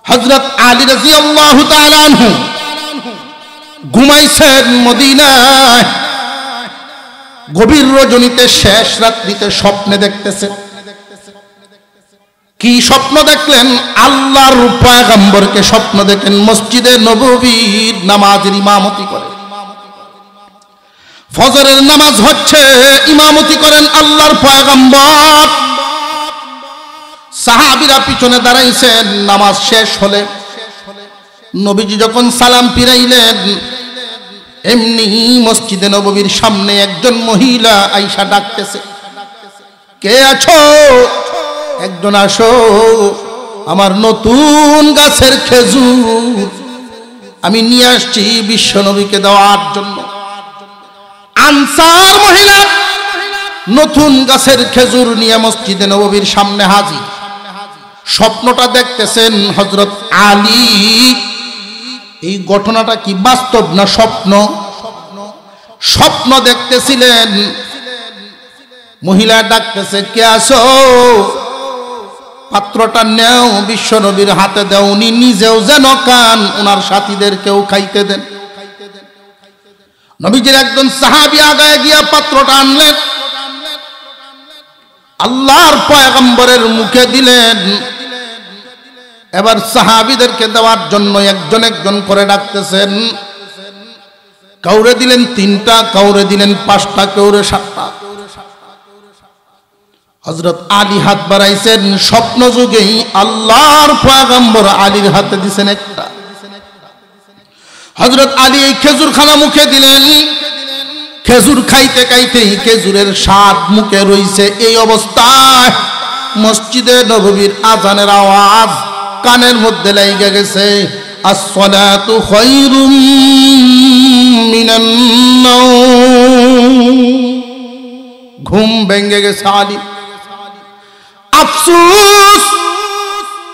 হযরত আলী রাদিয়াল্লাহু তাআলা আনহু ঘুমাইছেন মদিনায়। গভীর রজনীতে শেষ রাত্রিতে স্বপ্নে দেখতেছেন। কি স্বপ্ন দেখলেন? আল্লাহর পয়গম্বরকে স্বপ্ন দেখেন মসজিদে নববীর নামাজের ইমামতি করে। ফজরের নামাজ হচ্ছে, ইমামতি করেন আল্লাহর পয়গম্বর। সাহাবীরা পিছনে দাঁড়াইছেন। নামাজ শেষ হলে নবীজি যখন সালাম ফিরাইলেন, এমনি মসজিদে নববীর সামনে একজন মহিলা আয়েশা ডাকতেছে, কে আছো? একজন আসো, আমার নতুন গাছের খেজুর আমি নিয়ে আসছি বিশ্ব নবীকে দেওয়ার জন্য। আনসার মহিলা নতুন গাছের খেজুর নিয়ে মসজিদে নববীর সামনে হাজির। স্বপ্নটা দেখতেছেন হযরত আলী। এই ঘটনাটা কি বাস্তব না স্বপ্ন? স্বপ্ন দেখতেছিলেন। মহিলা ডাকতেছে, কে আসো? পাত্রটা নেও, বিশ্ব নবীর হাতে দাও, উনি নিজেও যেন খান, ওনার সাথীদেরকেও খাইতে দেন। নবীজির একজন সাহাবী আগায় গিয়া পাত্রটা আনলেন, আল্লাহর পয়গম্বরের মুখে দিলেন। এবার সাহাবীদেরকে দেওয়ার জন্য একজন একজন করে ডাকতেছেন। কাউরে দিলেন 3টা, কাউরে দিলেন 5টা, কাউরে 7টা। হযরত আলী হাত বাড়াইছেন। স্বপ্ন যুগেই আল্লাহর পয়গম্বর আলীর হাতে দিছেন একটা। হযরত আলী এই খেজুর খানা মুখে দিলেন। খেজুর খাইতে খাইতেই খেজুরের স্বাদ মুখে রইছে। এই অবস্থায় মসজিদে নববীর আজানের আওয়াজ কানের মধ্যে লেগে গেছে, আসসালাতু খায়রুম মিনান নাওম। ঘুম ভেঙে গেছে আলী। আফসোস,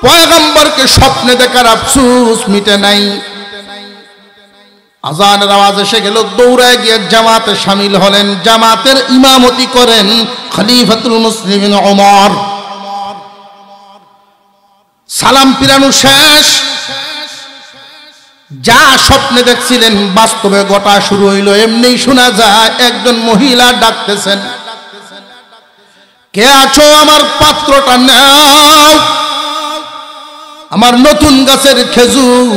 পয়গম্বরকে স্বপ্নে দেখার আফসোস মিটে নাই। আজানের আওয়াজ এসে গেল। দৌড়ায় গিয়ে জামাতে শামিল হলেন। জামাতের ইমামতি করেন খলিফাতুল মুসলিমিন ওমর। সালাম ফিরানো শেষ। যা স্বপ্নে দেখছিলেন বাস্তবে ঘটা শুরু হইল। এমনি শোনা যায় একজন মহিলা ডাকতেছেন, কে আছো? আমার পাত্রটা নাও, আমার নতুন গাছের খেজুর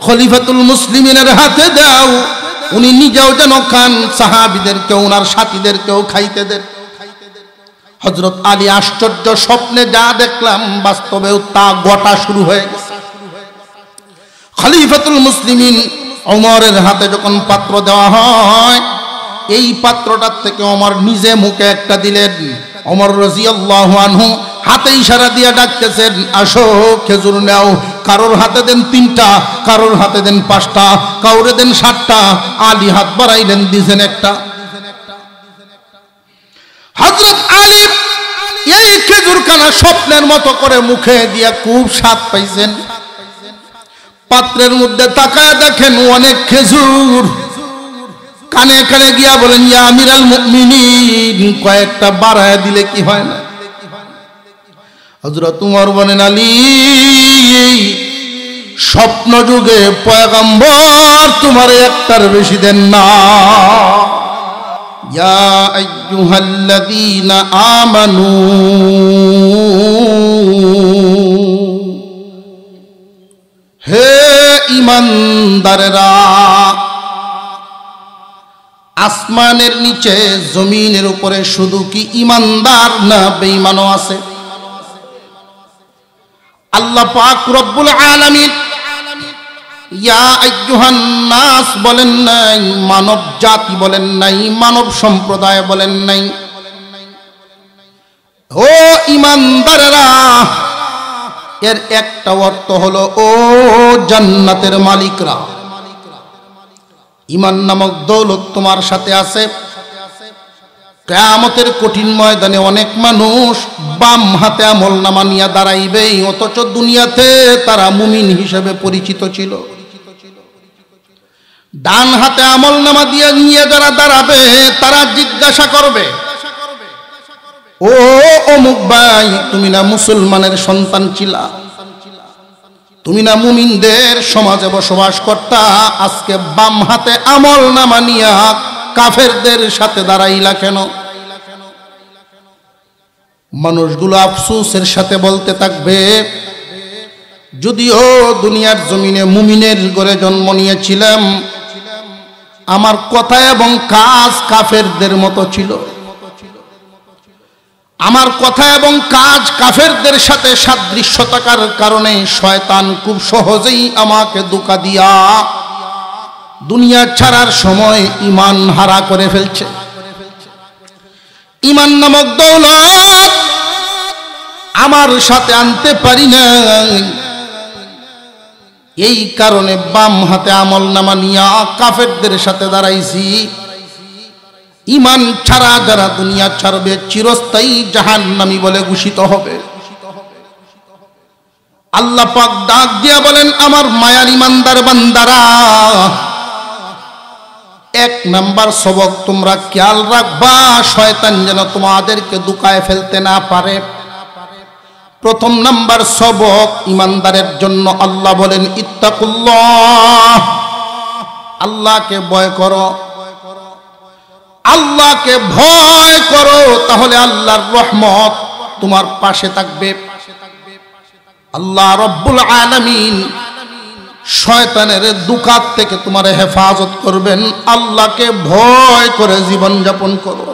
খলিফাতুল মুসলিমিনের হাতে দাও, উনি নিজেও যেন খান, সাহাবীদেরকেও ওনার সাথীদেরকেও খাইতে দেন। হযরত আলী আশ্চর্য, স্বপ্নে যা দেখলাম বাস্তবেও তা ঘটা শুরু হয়ে গেছে। খলিফাতুল মুসলিমিন ওমরের হাতে যখন পাত্র দেওয়া হয়, এই পাত্রটার থেকে ওমর নিজে মুখে একটা দিলেন। ওমর রাদিয়াল্লাহু আনহু হাতে ইশারা দিয়ে ডাকতেছেন, আসো খেজুর নাও। কারোর হাতে দেন 3টা, কারোর হাতে দেন 5টা, কাউরে দেন 7টা। আলী হাত বাড়াইলেন, দিছেন একটা। হযরত আলী এই খেজুর খানা স্বপ্নের মতো করে মুখে দিয়া খুব স্বাদ পাইছেন। পাত্রের মধ্যে তাকায় দেখেন অনেক খেজুর। কানে কানে গিয়া বলেন, ইয়া আমিরাল মুমিনিন, কয়েকটা বাড়ায় দিলে কি হয় না? হযরত উমর বলেন, আলী, স্বপ্ন যুগে পয়গম্বর তোমার একটার বেশি দেন না। ইয়া আইয়ুহাল্লাযীনা আমানু, হে ঈমানদারেরা, আসমানের নিচে জমিনের উপরে শুধু কি ঈমানদার না বেঈমানও আছে? আল্লাহ পাক রব্বুল আলামিন ইয়া আইয়ুহান নাস বলেন নাই, মানব জাতি বলেন নাই, মানব সম্প্রদায় বলেন নাই। ও ঈমানদারেরা, এর একটা অর্থ হলো ও জান্নাতের মালিকরা। ঈমান নামক দৌলত তোমার সাথে আছে। কিয়ামতের কঠিন ময়দানে অনেক মানুষ বাম হাতে আমলনামা নিয়ে দাঁড়াইবে, অথচ দুনিয়াতে তারা মুমিন হিসেবে পরিচিত ছিল। ডান হাতে আমলনামা দিয়ে নিয়ে যারা দাঁড়াবে তারা জিজ্ঞাসা করবে, ও অমুক ভাই, তুমি না মুসলমানের সন্তান ছিলা? তুমি না মুমিনদের সমাজে বসবাস করতা, আজকে বাম হাতে আমল নামা নিয়া কাফেরদের সাথে দাঁড়াইলা কেন? মানুষগুলো আফসোসের সাথে বলতে থাকবে, যদিও দুনিয়ার জমিনে মুমিনের ঘরে জন্ম নিয়েছিলাম, আমার কথা এবং কাজ কাফেরদের মতো ছিল। আমার কথা এবং কাজ কাফেরদের সাথে সাদৃশ্য থাকার কারণে শয়তান খুব সহজেই আমাকে ধোঁকা দিয়া দুনিয়া ছাড়ার সময় ঈমান হারা করে ফেলছে। ঈমান নামক দৌলত আমার সাথে আনতে পারি না, এই কারণে বাম হাতে আমল নামা নিয়া কাফেরদের সাথে দাঁড়াইছি। ঈমান ছাড়া যারা দুনিয়া ছাড়বে চিরস্থায়ী জাহান্নামী বলে ঘোষিত হবে। আল্লাহ পাক ডাক দিয়া বলেন, আমার মায়ার ঈমানদার বান্দারা, এক নাম্বার সবক তোমরা খেয়াল রাখবা, শয়তান যেন তোমাদেরকে ধোঁকায় ফেলতে না পারে। প্রথম নাম্বার সবক ঈমানদারের জন্য আল্লাহ বলেন, ইত্তাকুল্লাহ, আল্লাহকে ভয় করো। আল্লাহকে ভয় করো, তাহলে আল্লাহর রহমত তোমার পাশে থাকবে। আল্লাহ রব্বুল আলামিন শয়তানের ধোঁকা থেকে তোমার হেফাজত করবেন। আল্লাহকে ভয় করে জীবন যাপন করো।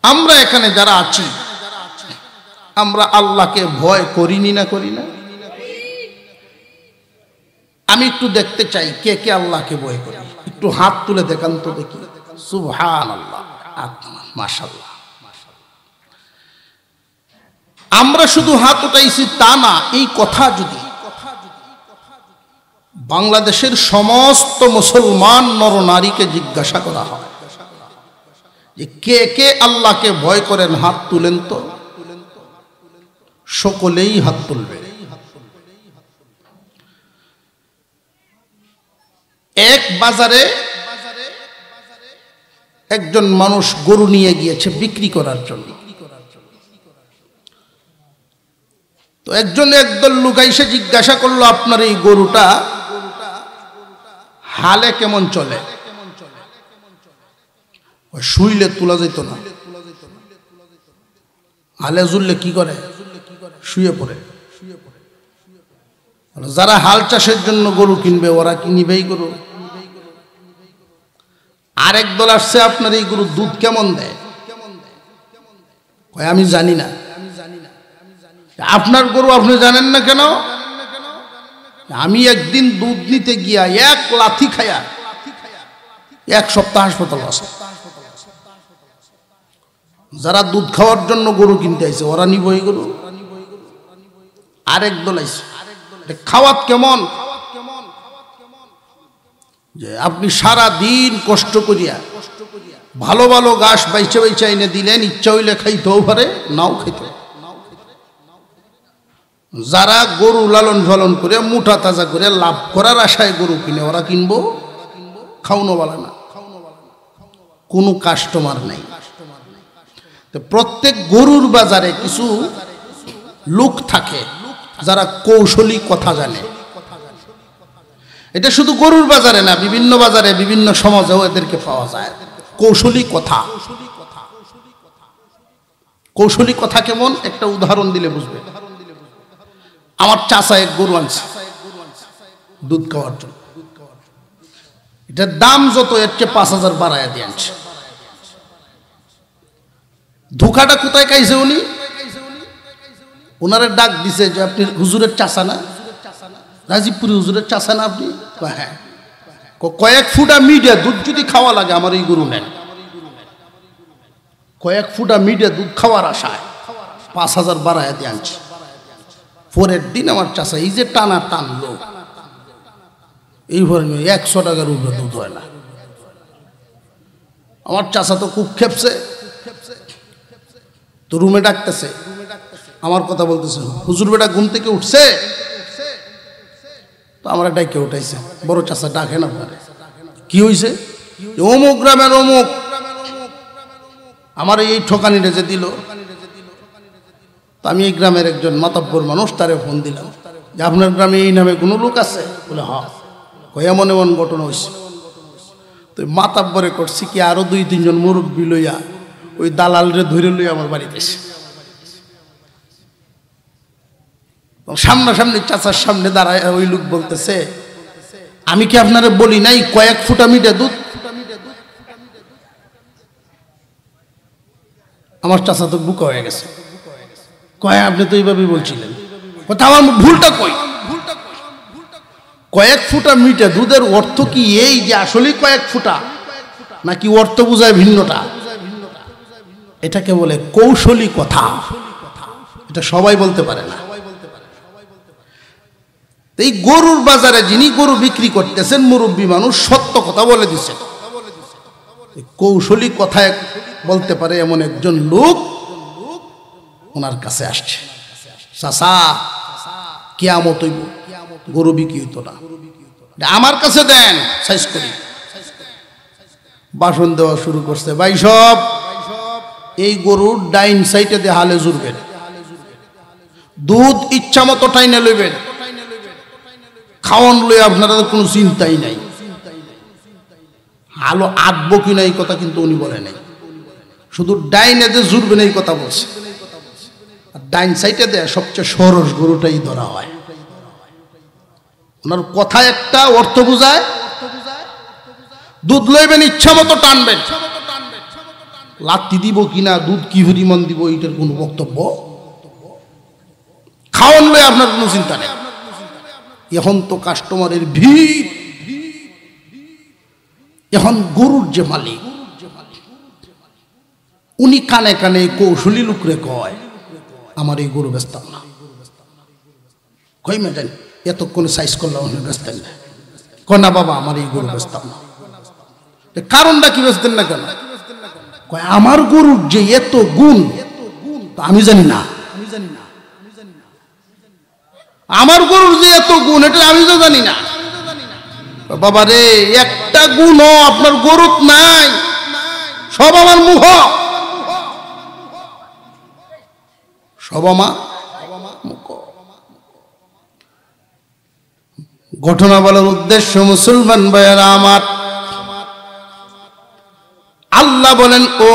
আমরা এখানে যারা আছি, আমরা আল্লাহকে ভয় করিনি না করি না? আমি একটু দেখতে চাই কে কে আল্লাহকে ভয় করি, একটু হাত তুলে দেখান তো দেখি। সুবহানাল্লাহ, মাশাআল্লাহ। আমরা শুধু হাত উঠাইছি তা না, এই কথা যদি বাংলাদেশের সমস্ত মুসলমান নরনারীকে জিজ্ঞাসা করা হয় যে কে কে আল্লাহকে ভয় করেন, হাত তুলেন তো, সকলেই হাত তুলবে। এক বাজারে একজন মানুষ গরু নিয়ে গিয়েছে বিক্রি করার জন্য। তো একদল লোক এসে জিজ্ঞাসা করলো, আপনার এই গরুটা হালে কেমন চলে? শুইলে তোলা যেত না, হালে জুললে কি করে? শুয়ে পড়ে। যারা হাল চাষের জন্য গরু কিনবে ওরা কি নিবেই গরু? আরেক দল আসছে, আপনার এই গরু দুধ কেমন দেয়? আমি জানি না। আপনার গরু আপনি জানেন না কেন? আমি একদিন দুধ নিতে গিয়া এক লাথি খায়া এক সপ্তাহ হাসপাতাল আছে। যারা দুধ খাওয়ার জন্য গরু কিনতে আইছে ওরা নিবই গরু। আরেক দল আইছে, খাওয়াত কেমন? যে আপনি সারা দিন কষ্ট করিয়া ভালো ভালো ঘাস বাইচে বাইচে এনে দিলেন, ইচ্ছা হইলে খাইতেও পারে, নাও খাইতে। যারা গরু লালন পালন করে মোটা তাজা করে লাভ করার আশায় গরু কিনে ওরা কিনবো, খাওয়ানো বলা না, কোনো কাস্টমার নেই। তো প্রত্যেক গরুর বাজারে কিছু লোক থাকে যারা কৌশলী কথা জানে। এটা শুধু গরুর বাজারে না, বিভিন্ন বাজারে বিভিন্ন সমাজেও এদেরকে পাওয়া যায়। কৌশলী কথা। কৌশলী কথা কেমন? একটা উদাহরণ দিলে বুঝবে। আমার চাচা এক গরু আনছে দুধ খাওয়ার জন্য। এটার দাম যত, এর চেয়ে ৫,০০০ বাড়াইয়া দিয়ে আনছে। ধোকাটা কোথায় খাইছে উনি? ওনারে ডাক দিছে যে আপনি হুজুরের চাচা না, রাজীবপুরি হুজুরের চাচা না আপনি? হ্যাঁ। কয়েক ফুটা মিডিয়া দুধ যদি খাওয়া লাগে আমার এই গরু নেন। কয়েক ফুটা মিডিয়া দুধ খাওয়ার আশায় ৫,০০০ বাড়াইয়া দিয়ে আনছে। পরের দিন আমার চাচা এই যে টানা টানলো, এইভাবে ১০০ টাকার উপরে দুধ হয় না। আমার চাচা তো খুব খেপছে, তো রুমে ডাকতেছে, আমার কথা বলতেছে, হুজুর বেটা ঘুম থেকে উঠছে? তো আমার ডাইকে উঠাইছে, বড় চাচা ডাকেন আপনারে। কি হয়েছে? অমুক গ্রামের অমুক আমার এই ঠকানিটা যে দিল, আমি এই গ্রামের একজন মাতব্বর মানুষ, তারে ফোন দিলাম যে আপনার গ্রামে এই নামে কোনো লোক আছে? বলে হ্যাঁ। এমন এমন ঘটনা হয়েছে। তো মাতাব্বরে করছি কি আরো 2-3 জন মুরব্বী লইয়া ওই দালালরে ধরে লইয়া আমার বাড়িতে এসে সামনাসামনি চাচার সামনে দাঁড়ায় ওই লোক বলতেছে, আমি কি আপনারা বলি নাই কয়েক ফুটা মিঠা দুধ? আমার চাচা তো বুকা হয়ে গেছে, কয় আপনি তো এইভাবেই বলছিলেন। কথা আমার ভুলটা কই? কয়েক ফুটা মিঠা দুধের অর্থ কি এই যে আসলেই কয়েক ফুটা, নাকি অর্থ বুঝায় ভিন্নটা? এটাকে বলে কৌশলী কথা, এটা সবাই বলতে পারে না। এই গরুর বাজারে যিনি গরু বিক্রি করতেছেন মুরব্বী মানুষ, সত্য কথা বলে দিচ্ছেন। কৌশলী কথায় বলতে পারে এমন একজন লোক ওনার কাছে আসছে, চাচা কিয়ামত হইব, গরু বিক্রি হইতো না, আমার কাছে দেন, সাইজ করি। বাসন দেওয়া শুরু করছে, ভাই সব এই গরুর ডাইন সাইডে দিয়ে হালে জুড়বেন, দুধ ইচ্ছা মতো টাইনে লইবেন, খাওয়ান লই আপনারা কোনো চিন্তাই নাই, আলো আটবো কিনা এই কথা কিন্তু উনি বলে নাই, শুধু ডাইনে দিয়ে জুড়বেন এই কথা বলছে। আর ডাইন সাইডে দেয় সবচেয়ে সরস গরুটাই ধরা হয়। ওনার কথা একটা অর্থ বুঝায়, দুধ লইবেন ইচ্ছা মতো টানবেন, লাত্তি দিব কিনা, দুধ কি পরিমাণ দিব এইটার কোনো বক্তব্য, খাওয়ান লই আপনার কোনো চিন্তা নেই। এখন তো কাস্টমারের ভিড়, এখন গরুর যে মালিক উনি কানে কানে কৌশলী লোকরে কয়, আমার এই গরু বেচতাম না। কই ম্যাডাম এতক্ষণে সাইজ করলাম বেচতেন না? কয় না বাবা আমার এই গরু বেচতাম না। কারণটা কি বেচতেন না কেন? কয় আমার গরুর যে এত গুণ আমি জানি না, আমার গরুর যে এত গুণ এটা আমি তো জানি না। বাবা রে, একটা গুণও আপনার গরুর নাই, সব আমার মুখ, সব আমার মুখ। ঘটনা বলার উদ্দেশ্য মুসলমান ভাইয়েরা আমার, আল্লাহ বলেন ও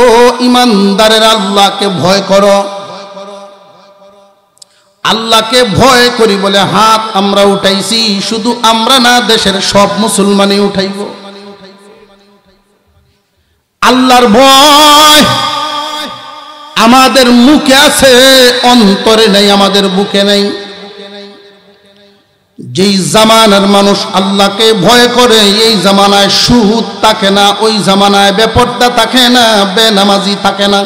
ইমানদারের আল্লাহকে ভয় করো। আল্লাহকে ভয় করি বলে হাত আমরা উঠাইছি, শুধু আমরা না দেশের সব মুসলমানই উঠাইব। আল্লাহর ভয় আমাদের মুখে আছে, অন্তরে নেই, আমাদের বুকে নেই। যেই জামানার মানুষ আল্লাহকে ভয় করে এই জামানায় সুদ থাকে না, ওই জামানায় বেপরদা থাকে না, বেনামাজি থাকে না।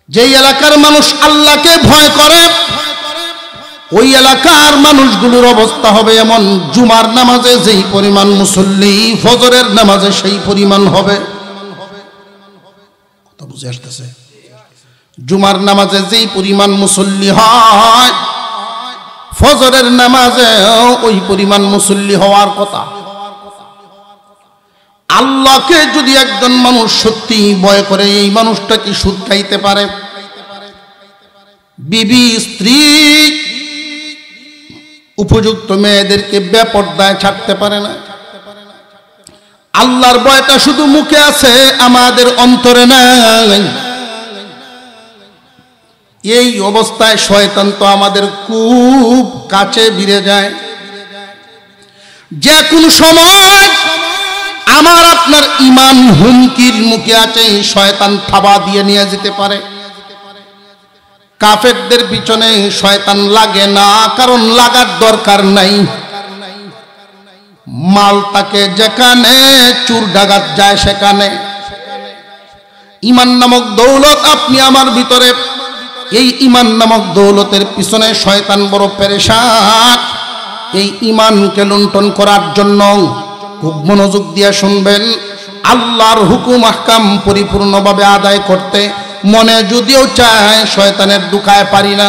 যেই এলাকার মানুষ আল্লাহকে ভয় করে ওই এলাকার মানুষগুলোর অবস্থা হবে এমন, জুমার নামাজে যেই পরিমাণ মুসল্লি ফজরের নামাজে সেই পরিমাণ হবে। কথা বুঝে আসতেছে? জুমার নামাজে যেই পরিমাণ মুসল্লি হয় ফজরের নামাজে ওই পরিমাণ মুসল্লি হওয়ার কথা। আল্লাহকে যদি একজন মানুষ সত্যি ভয় করে, এই মানুষটা কি সুদ খাইতে পারে? বিবি স্ত্রী উপযুক্ত মেয়েদেরকে বেপরদায় ছাড়তে পারে না। আল্লাহর ভয়টা শুধু মুখে আছে, আমাদের অন্তরে নাই। এই অবস্থায় শয়তান তো আমাদের খুব কাছে ভিড়ে যায়। যে কোন সময় আমার আপনার ঈমান হুমকির মুখে আছে, শয়তান থাবা দিয়ে নিয়ে যেতে পারে। কাফেরদের পিছনে শয়তান লাগে না, কারণ লাগার দরকার নাই। মাল তাকে যেখানে, চুর ডাকাত যায় সেখানে। ঈমান নামক দৌলত আপনি আমার ভিতরে, এই ঈমান নামক দৌলতের পিছনে শয়তান বড় পেরেশান। এই ঈমানকে লুণ্ঠন করার জন্য খুব মনোযোগ দিয়ে শুনবেন, আল্লাহর হুকুম আহকাম পরিপূর্ণভাবে আদায় করতে মনে যদিও চায়, শয়তানের দুকায় পারি না।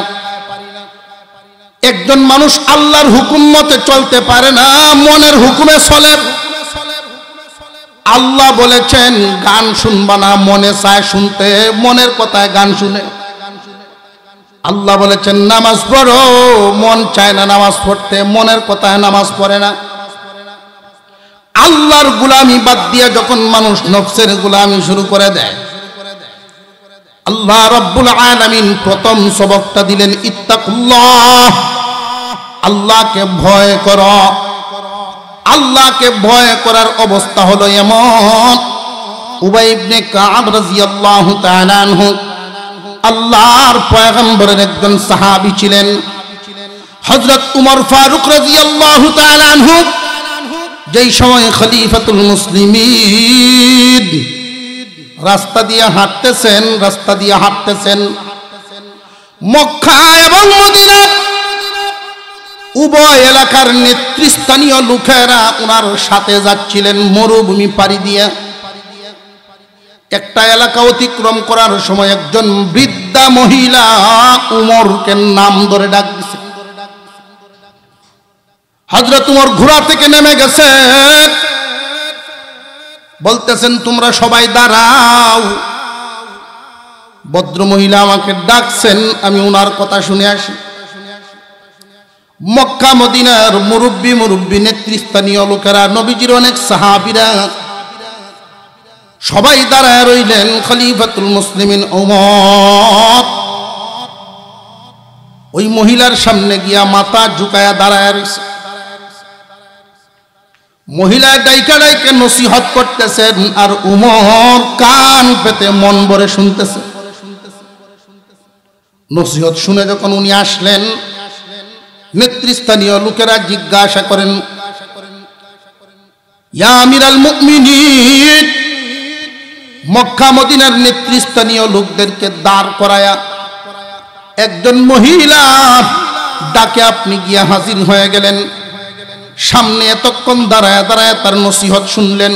একজন মানুষ আল্লাহর হুকুম মতে চলতে পারে না, মনের হুকুমে চলে। আল্লাহ বলেছেন গান শুনবা না, মনে চায় শুনতে, মনের কথায় গান শুনে। আল্লাহ বলেছেন নামাজ পড়ো, মন চায় না নামাজ পড়তে, মনের কথায় নামাজ পড়ে না। আল্লাহর গোলামি বাদ দিয়ে যখন মানুষ নফসের গোলামি শুরু করে দেয়, আল্লাহ রাব্বুল আলামিন প্রথম সবকটা দিলেন ইত্তাকুল্লাহ, আল্লাহকে ভয় করো। আল্লাহকে ভয় করার অবস্থা হলো এমন, উবাই ইবনে কাব রাদিয়াল্লাহু তাআলা আনহু আল্লাহর পয়গম্বরের একজন সাহাবী ছিলেন। হযরত উমর ফারুক রাদিয়াল্লাহু তাআলা আনহু যেই সময় খলিফাতুল মুসলিমিন রাস্তা দিয়ে হাঁটতেছেন মক্কা এবং মদিনা উভয় এলাকার নেতৃস্থানীয় লোকেরা ওনার সাথে যাচ্ছিলেন মরুভূমি পাড়ি দিয়ে। একটা এলাকা অতিক্রম করার সময় একজন বৃদ্ধা মহিলা উমরকে নাম ধরে ডাক দিছে। হযরত উমর ঘোড়া থেকে নেমে গেছে, বলতেছেন তোমরা সবাই দাঁড়াও, ভদ্র মহিলা আমাকে ডাকছেন, আমি ওনার কথা শুনে আসি। মক্কা মদিনার মুরব্বী নেতৃস্থানীয় লোকেরা, নবীজির অনেক সাহাবীরা সবাই দাঁড়ায় রইলেন। খলিফাতুল মুসলিমিন ওমর ওই মহিলার সামনে গিয়া মাথা ঝুঁকায়া দাঁড়ায় রইছে। মহিলা ডাইকা ডাইকে নসিহত করতেছেন আর উমর কান পেতে মন ভরে শুনতেছে। নসিহত শুনে যখন উনি আসলেন, নেতৃস্থানীয় লোকেরা জিজ্ঞাসা করেন, ইয়া আমিরাল মুমিনিন, মক্কা মদিনার নেতৃস্থানীয় লোকদেরকে দাঁড় করায়া একজন মহিলা ডাকে আপনি গিয়া হাজির হয়ে গেলেন, সামনে এতক্ষণ দাঁড়ায় দাঁড়ায় তার নসিহত শুনলেন।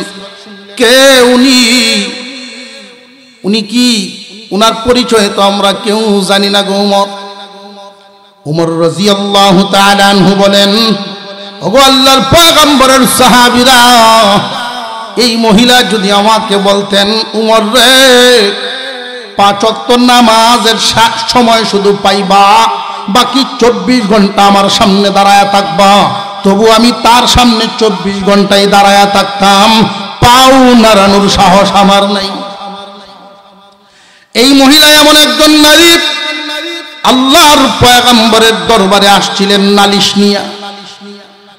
কে উনি কি? উনার পরিচয় তো আমরা কেউ জানি না গো উমর। উমর রাদিয়াল্লাহু তাআলা আনহু বলেন, ওগো আল্লাহর পয়গম্বরের সাহাবীরা, এই মহিলা যদি আমাকে বলতেন উমর রে 5 ওয়াক্ত নামাজের সময় শুধু পাইবা, বাকি 24 ঘন্টা আমার সামনে দাঁড়ায়া থাকবা, তবু আমি তার সামনে 24 ঘন্টায় দাঁড়ায়া থাকতাম, পাও নাড়ানোর সাহস আমার নাই। এই মহিলা এমন একজন নারী, আল্লাহর পয়গম্বরের দরবারে আসছিলেন নালিশ নিয়া।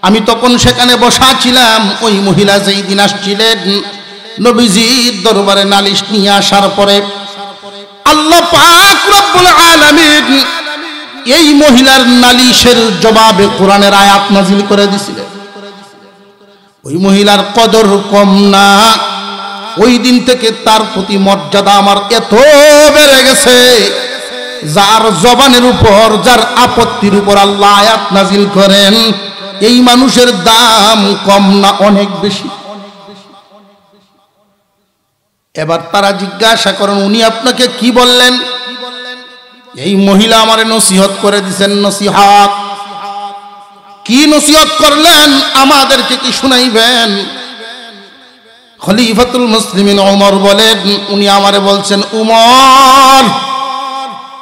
আমি তখন সেখানে বসা ছিলাম। ওই মহিলা যেই দিন আসছিলেন নবীজির দরবারে নালিশ নিয়ে আসার পরে আল্লাহ পাক রব্বুল আলামিন এই মহিলার নালিশের জবাবে কোরআনের আয়াত নাযিল করে দিয়েছিলেন। ওই মহিলার কদর কম না, ওই দিন থেকে তার প্রতি মর্যাদা আমার এত বেড়ে গেছে, যার জবানের উপর, যার আপত্তির উপর আল্লাহ আয়াত নাযিল করেন, এই মানুষের দাম কম না, অনেক বেশি। এবার তারা জিজ্ঞাসা করেন, উনি আপনাকে কি বললেন? এই মহিলা আমারে নসিহত করে দিয়েছেন। নসিহত কি নসিহত করলেন? আমাদেরকে কি শুনাইবেন? খলিফাতুল মুসলিমিন ওমর বলেন, উনি আমারে বলছেন, উমর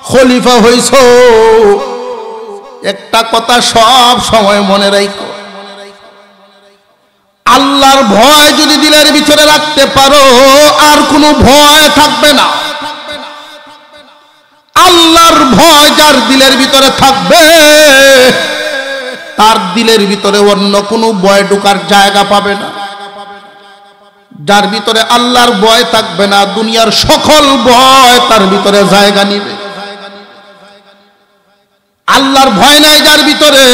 খলিফা হইছো, একটা কথা সব সময় মনে রাখো, আল্লাহর ভয় যদি দিলের ভিতরে রাখতে পারো আর কোনো ভয় থাকবে না। আল্লাহর ভয় যার দিলের ভিতরে থাকবে, তার দিলের ভিতরে অন্য কোনো ভয় ঢোকার জায়গা পাবে না। যার ভিতরে আল্লাহর ভয় থাকবে না, দুনিয়ার সকল ভয় তার ভিতরে জায়গা নিবে। আল্লাহর ভয় নাই যার ভিতরে,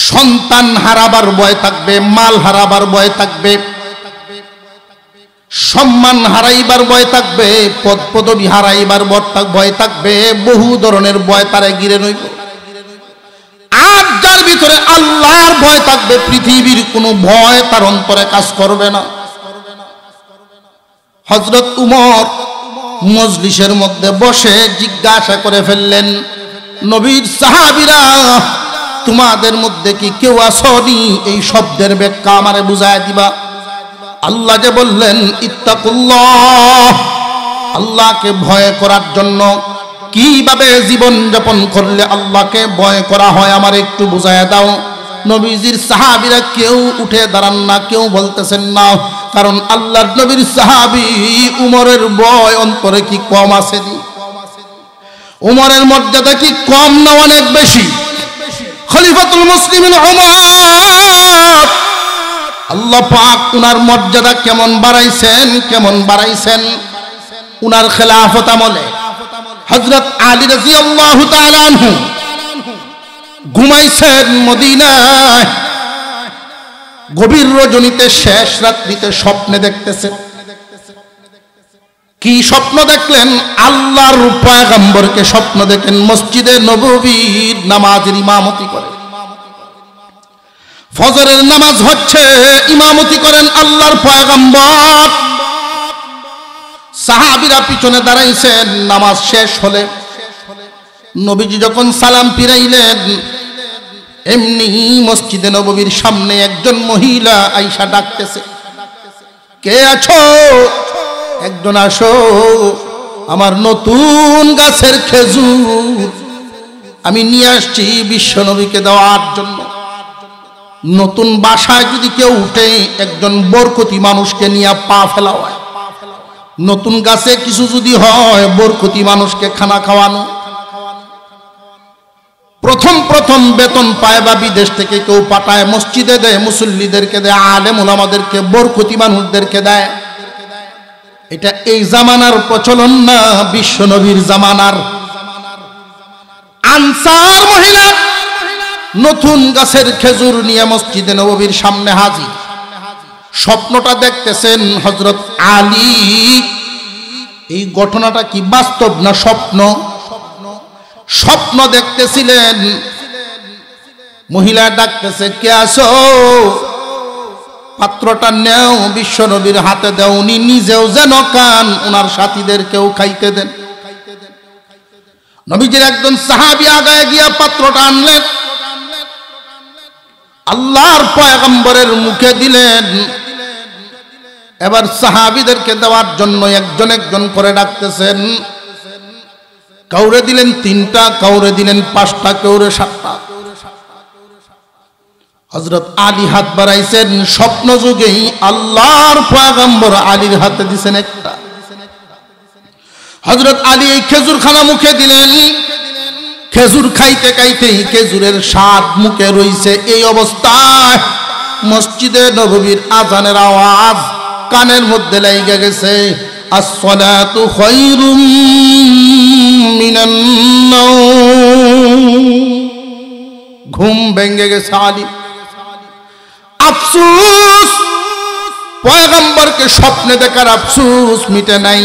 সন্তান হারাবার ভয় থাকবে, মাল হারাবার ভয় থাকবে, সম্মান হারাইবার ভয় থাকবে, পদ পদবি হারাইবার ভয় থাকবে, বহু ধরনের ভয় তারা ঘিরে রইব। আর যার ভিতরে আল্লাহর ভয় থাকবে, পৃথিবীর কোনো ভয় তার অন্তরে কাজ করবে না। হযরত উমর মজলিসের মধ্যে বসে জিজ্ঞাসা করে ফেললেন, নবীর সাহাবীরা, তোমাদের মধ্যে কি কেউ আসনি এই শব্দের ব্যাখ্যা আমারে বুঝায় দিবা? আল্লাহ যে বললেন ইত্তাকুল্লাহ, আল্লাহকে ভয় করার জন্য, কিভাবে জীবন যাপন করলে আল্লাহকে ভয় করা হয় আমার একটু বুঝায় দাও। নবীজির সাহাবীরা কেউ উঠে দাঁড়ান না, কেউ বলতেছেন না, কারণ আল্লাহর নবীর সাহাবী উমরের ভয় অন্তরে কি কম আছে? উমরের মর্যাদা কি কম না অনেক বেশি? খলিফাতুল মুসলিমিন উমর, আল্লাহ পাক উনার মর্যাদা কেমন বাড়াইছেন। উনার খেলাফত আমলে হযরত আলী রাদিয়াল্লাহু তাআলা আনহু ঘুমাইছেন মদিনায়। গভীর রজনীতে শেষ রাত্রিতে স্বপ্নে দেখতেছেন। কি স্বপ্ন দেখলেন? আল্লাহর পয়গম্বরকে স্বপ্ন দেখেন মসজিদে নববীর নামাজের ইমামতি করে। ফজরের নামাজ হচ্ছে, ইমামতি করেন আল্লাহর পয়গম্বর। সাহাবীরা পিছনে দাঁড়াইছেন। নামাজ শেষ হলে নবীজি যখন সালাম ফিরাইলেন, এমনি মসজিদে নববীর সামনে একজন মহিলা আয়েশা ডাকতেছে, কে আছো? একজন আসো, আমার নতুন গাছের খেজুর আমি নিয়ে আসছি বিশ্ব নবীকে দেওয়ার জন্য। নতুন বাসায় যদি কেউ উঠে, একজন বরকতি মানুষকে নিয়ে পা ফেলা হয়। নতুন গাছে কিছু যদি হয়, বরকতি মানুষকে খানা খাওয়ানো। প্রথম বেতন পায় বা বিদেশ থেকে কেউ পাঠায়, মসজিদে দেয়, মুসল্লিদেরকে দেয়, আলেম ওলামাদেরকে, বরকতি মানুষদেরকে দেয়। এটা এই জামানার প্রচলন না, বিশ্ব নবীর জামানার। আনসার মহিলা নতুন গাছের খেজুর নিয়ে মসজিদে নববীর সামনে হাজির। স্বপ্নটা দেখতেছেন হযরত আলী। এই ঘটনাটা কি বাস্তব না স্বপ্ন? স্বপ্ন দেখতেছিলেন। মহিলা ডাকতেছে, কে আছো? পাত্রটা নেও, বিশ্ব নবীর হাতে দাও, উনি নিজেও যেন খান, ওনার সাথীদেরকেও খাইতে দেন। নবীজির একজন সাহাবী আগায় গিয়া পাত্রটা আনলেন, আল্লাহর পয়গম্বরের মুখে দিলেন। এবার সাহাবীদেরকে দেওয়ার জন্য একজন করে ডাকতেছেন। কাউরে দিলেন 3টা, কাউরে দিলেন 5টা, কাউরে 7টা। হযরত আলী হাত বাড়াইছেন। স্বপ্ন যুগেই আল্লাহর পয়গম্বর আলীর হাতে দিছেন একটা। হযরত আলী এই খেজুর খানা মুখে দিলেন। খেজুর খাইতে খাইতেই খেজুরের স্বাদ মুখে রইছে। এই অবস্থায় মসজিদে নববীর আজানের আওয়াজ কানের মধ্যে লেগে গেছে, আসসালাতু খায়রুম মিনান নাওম। ঘুম ভেঙে গেছে আলী। আফসোস, পয়গম্বরকে স্বপ্নে দেখার আফসোস মিটে নাই।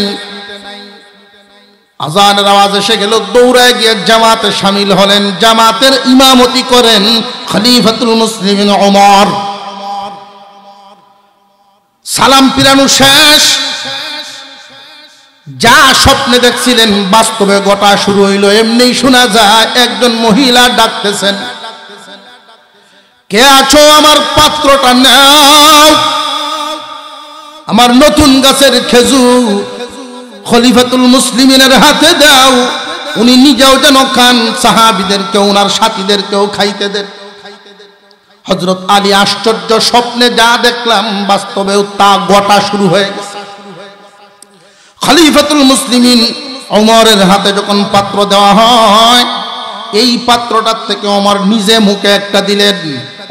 আজানের আওয়াজ এসে গেল, দৌড়ায় গিয়ে জামাতে শামিল হলেন। জামাতের ইমামতি করেন খলিফাতুল মুসলিমিন ওমর। সালাম ফিরানো শেষ। যা স্বপ্নে দেখছিলেন বাস্তবে ঘটা শুরু হইল। এমনি শোনা যায় একজন মহিলা ডাকতেছেন, কে আছো? আমার পাত্রটা নাও, আমার নতুন গাছের খেজুর খলিফাতুল মুসলিমিনের হাতে দাও, উনি নিজেও যেন খান, সাহাবীদেরকেও ওনার সাথীদেরকেও খাইতে দেন। হযরত আলী আশ্চর্য, স্বপ্নে যা দেখলাম বাস্তবেও তা ঘটা শুরু হয়ে গেছে। খলিফাতুল মুসলিমিন ওমরের হাতে যখন পাত্র দেওয়া হয়, এই পাত্রটার থেকে ওমর নিজে মুখে একটা দিলেন।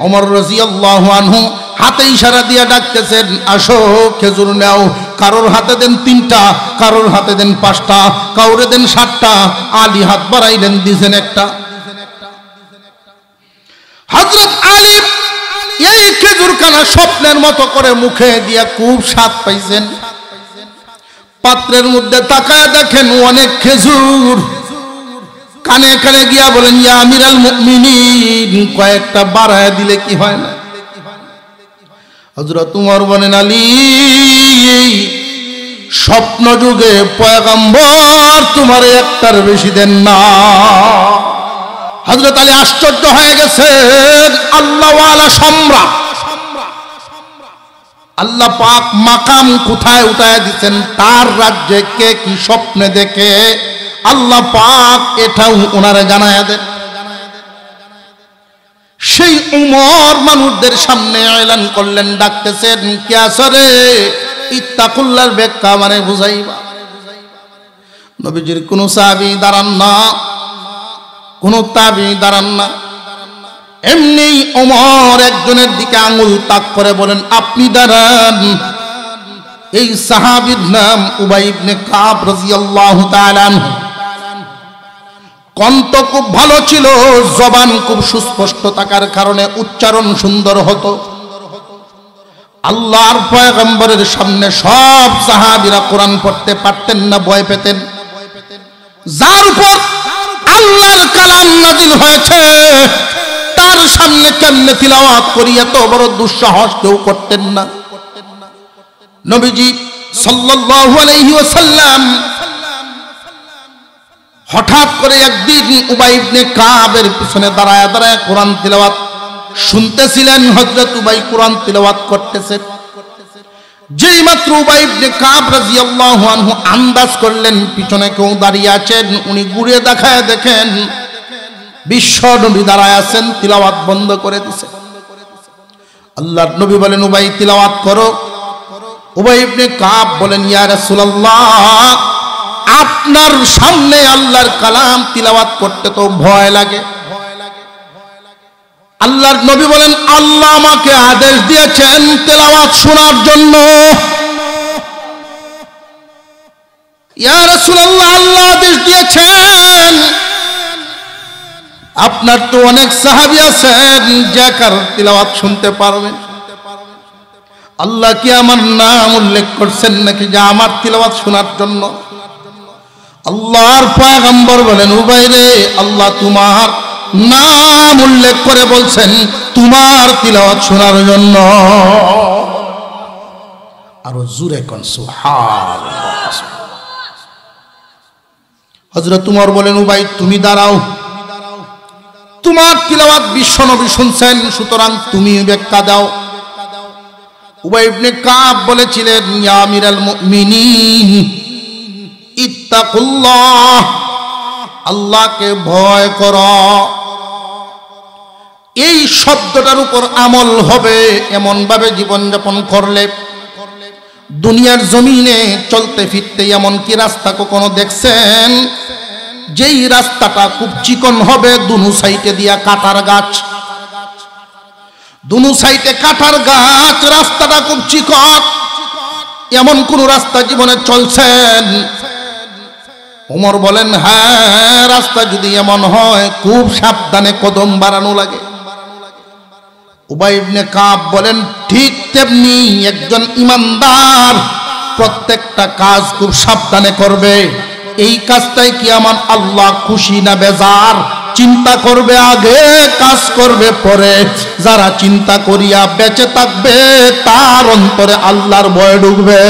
ওমর রাদিয়াল্লাহু আনহু হাতে ইশারা দিয়ে ডাকতেছেন, আসো খেজুর নাও। কারোর হাতে দেন 3টা, কারোর হাতে দেন 5টা, কাউরে দেন 7টা। আলী হাত বাড়াইলেন, দিছেন একটা। হযরত আলী এই খেজুর খানা স্বপ্নের মতো করে মুখে দিয়া খুব স্বাদ পাইছেন। পাত্রের মধ্যে তাকায় দেখেন অনেক খেজুর। কানে কানে গিয়া বলেন, ইয়া আমিরাল মুমিনিন, কয়েকটা বাড়ায় দিলে কি হয় না? হযরত উমর বলেন, আলী, স্বপ্ন যুগে পয়গম্বর তোমার একটার বেশি দেন না। হযরত আলী আশ্চর্য হয়ে গেছেন। আল্লাহওয়ালা সম্রাট, আল্লাহ পাক মাকাম কোথায় উঠায় দিচ্ছেন, তার রাজ্যে কে কি স্বপ্নে দেখে আল্লাহ পাক এটাও ওনারে জানায়া দেন। সেই উমর মানুষদের সামনে এলান করলেন, ডাকতেছেন, কে আসরে ইত্তাকুল্লাহর ব্যাখ্যা মানে বুঝাইবা। নবীজির কোন সাহাবী দাঁড়ান না, কোন তাবী দাঁড়ান না, এমনি ওমর একজনের দিকে আঙুল তাক করে বলেন, আপনি দাঁড়ান। এই সাহাবীর নাম উবাই ইবনে কাব রাদিয়াল্লাহু তাআলা আনহু। কণ্ঠ খুব ভালো ছিল, জবান খুব সুস্পষ্ট থাকার কারণে উচ্চারণ সুন্দর হতো। আল্লাহর পয়গম্বরের সামনে সব সাহাবীরা কোরআন পড়তে পারতেন না, ভয় পেতেন। যার উপর আল্লাহর কালাম নাযিল হয়েছে তার সামনে কেমনে তিলাওয়াত করি, এত বড় দুঃসাহস কেউ করতেন না। নবীজি সাল্লাল্লাহু আলাইহি ওয়াসাল্লাম হঠাৎ করে একদিন উবাই ইবনে কাবের পিছনে দাঁড়ায় দাঁড়ায় কোরআন তিলাওয়াত শুনতেছিলেন। হযরত উবাই কোরআন তিলাওয়াত করতেছেন। যেই মাত্র উবাই ইবনে কাব রাদিয়াল্লাহু আনহু আন্দাজ করলেন পিছনে কেউ দাঁড়িয়ে আছেন, উনি ঘুরে দেখায় দেখেন বিশ্ব নবী দাঁড়ায় আছেন, তিলাওয়াত বন্ধ করে দিয়েছেন। আল্লাহর নবী বলেন, উবাই তিলাওয়াত করো। উবাই ইবনে কাব বলেন, ইয়া রাসূলুল্লাহ, আপনার সামনে আল্লাহর কালাম তিলাওয়াত করতে তো ভয় লাগে। আল্লাহর নবী বলেন, আল্লাহ আমাকে আদেশ দিয়েছেন তেলাওয়াত শোনার জন্য। ইয়া রাসূলুল্লাহ, আল্লাহ আদেশ দিয়েছেন। আপনার তো অনেক সাহাবী আছেন যে কার তিলাওয়াত শুনতে পারবেন। আল্লাহ কি আমার নাম উল্লেখ করছেন নাকি যে আমার তিলাওয়াত শোনার জন্য? আল্লাহর পয়গম্বর বলেন, উবাই রে, আল্লাহ তোমার নাম উল্লেখ করে বলছেন তোমার তিলাওয়াত শোনার জন্য। আরো জোরে কোন সুবহানাল্লাহ। হযরত উমর বলেন, উবাই তুমি দাঁড়াও, তোমার তিলাওয়াত বিশ্বনবী শুনছেন, সুতরাং তুমি ব্যাখ্যা দাও। উবাই ইবনে কাব বলেছিলেন, ইয়া আমিরাল মুমিনিন ইত্তাকুল্লাহ, আল্লাহকে ভয় করো। এই শব্দটার উপর আমল হবে এমন ভাবে জীবনযাপন করলে দুনিয়ার জমিনে চলতে ফিরতে এমন কি রাস্তা কখনো দেখছেন যেই রাস্তাটা খুব চিকন হবে, দুনো সাইডে দিয়া কাটার গাছ, দুনো সাইডে কাটার গাছ, রাস্তাটা খুব চিকন, এমন কোন রাস্তা জীবনে চলছেন? ওমর বলেন, হ্যাঁ, রাস্তা যদি এমন হয় খুব সাবধানে কদম বাড়ানো লাগে। উবাই ইবনে কাব বলেন, ঠিক তেমনি একজন ইমানদার প্রত্যেকটা কাজ খুব সাবধানে করবে। এই কাজটাই কি আমার আল্লাহ খুশি না বেজার, চিন্তা করবে আগে, কাজ করবে পরে। যারা চিন্তা করিয়া বেঁচে থাকবে তার অন্তরে আল্লাহর ভয় ঢুকবে।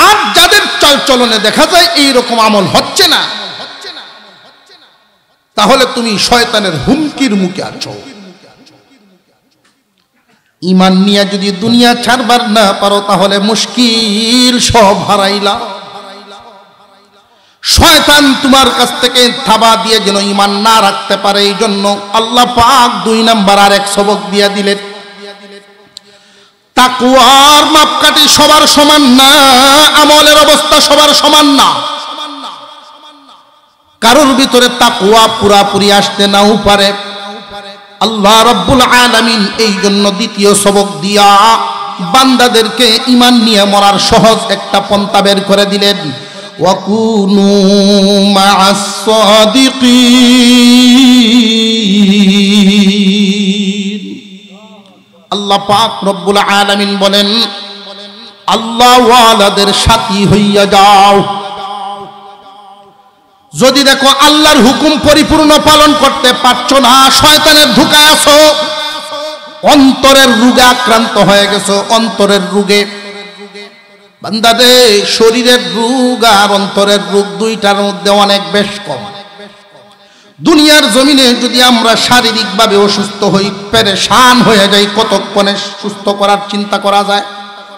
আর যাদের চলচলনে দেখা যায় এইরকম আমল হচ্ছে না, তাহলে তুমি শয়তানের হুমকির মুখে আছো। ঈমান নিয়ে যদি দুনিয়া ছাড়বার না পারো তাহলে মুশকিল, সব হারাইলা। শয়তান তোমার কাছ থেকে থাবা দিয়ে যেন ঈমান না রাখতে পারে, এই জন্য আল্লাহ পাক 2 নাম্বার আর এক সবক দিয়া দিলেন। তাকওয়ার মাপকাঠি সবার সমান না, আমলের অবস্থা সবার সমান না। কারোর ভিতরে তাকওয়া পুরাপুরি আসতে নাও পারে। আল্লাহ রাব্বুল আলামিন এই জন্য দ্বিতীয় সবক দিয়া বান্দাদেরকে ঈমান নিয়ে মরার সহজ একটা পন্থা বের করে দিলেন। ওয়াকুনু মা'আস সাদিকিন। আল্লাহ পাক রব্বুল আলামিন বলেন, আল্লাহ ওয়ালাদের সাথী হইয়া যাও। যদি দেখো আল্লাহর হুকুম পরিপূর্ণ পালন করতে পারছো না, শয়তানের ধোঁকায় আছো, অন্তরের রোগে আক্রান্ত হয়ে গেছো, অন্তরের রোগে। বান্দাদে, শরীরের রোগ আর অন্তরের রোগ দুইটার মধ্যে অনেক বেশ কম। দুনিয়ার জমিনে যদি আমরা শারীরিকভাবে অসুস্থ হই, পেরেশান হয়ে যাই, কতক্ষণে সুস্থ করার চিন্তা করা যায়?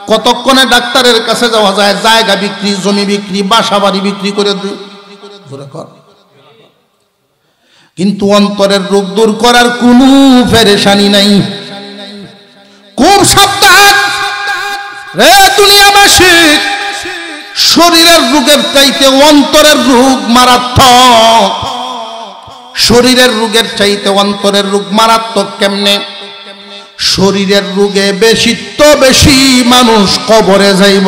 কতক্ষণে ডাক্তারের কাছে যাওয়া যায়? জায়গা বিক্রি, জমি বিক্রি, বাসা বাড়ি বিক্রি করে দিই। কিন্তু অন্তরের রোগ দূর করার কোনো পেরেশানি নাই। খুব সাবধান রে দুনিয়াবাসী, শরীরের রোগের চাইতে অন্তরের রোগ মারাত্মক। শরীরের রোগের চাইতে অন্তরের রোগ মারাত্মক কেমনে? শরীরের রোগে বেশি মানুষ কবরে যাইব,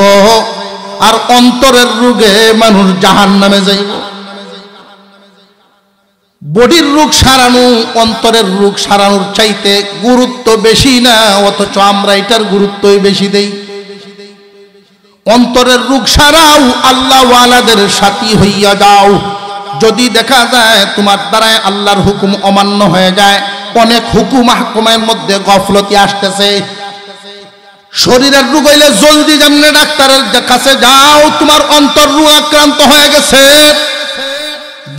আর অন্তরের রোগে মানুষ জাহান্নামে যাইব। বডির রোগ সারানো অন্তরের রোগ সারানোর চাইতে গুরুত্ব বেশি না, অথচ আমরা এটার গুরুত্বই বেশি দেই। অন্তরের রোগ সারাও, আল্লাহ ওয়ালাদের সাথী হইয়া যাও। যদি দেখা যায় তোমার দ্বারায় আল্লাহর হুকুম অমান্য হয়ে যায়, অনেক হুকুম হাকুমের মধ্যে গফলতি আসতেছে। শরীরের রোগ হইলে জলদি যেমনি ডাক্তারের কাছে যাও, তোমার অন্তর রোগ আক্রান্ত হয়ে গেছে,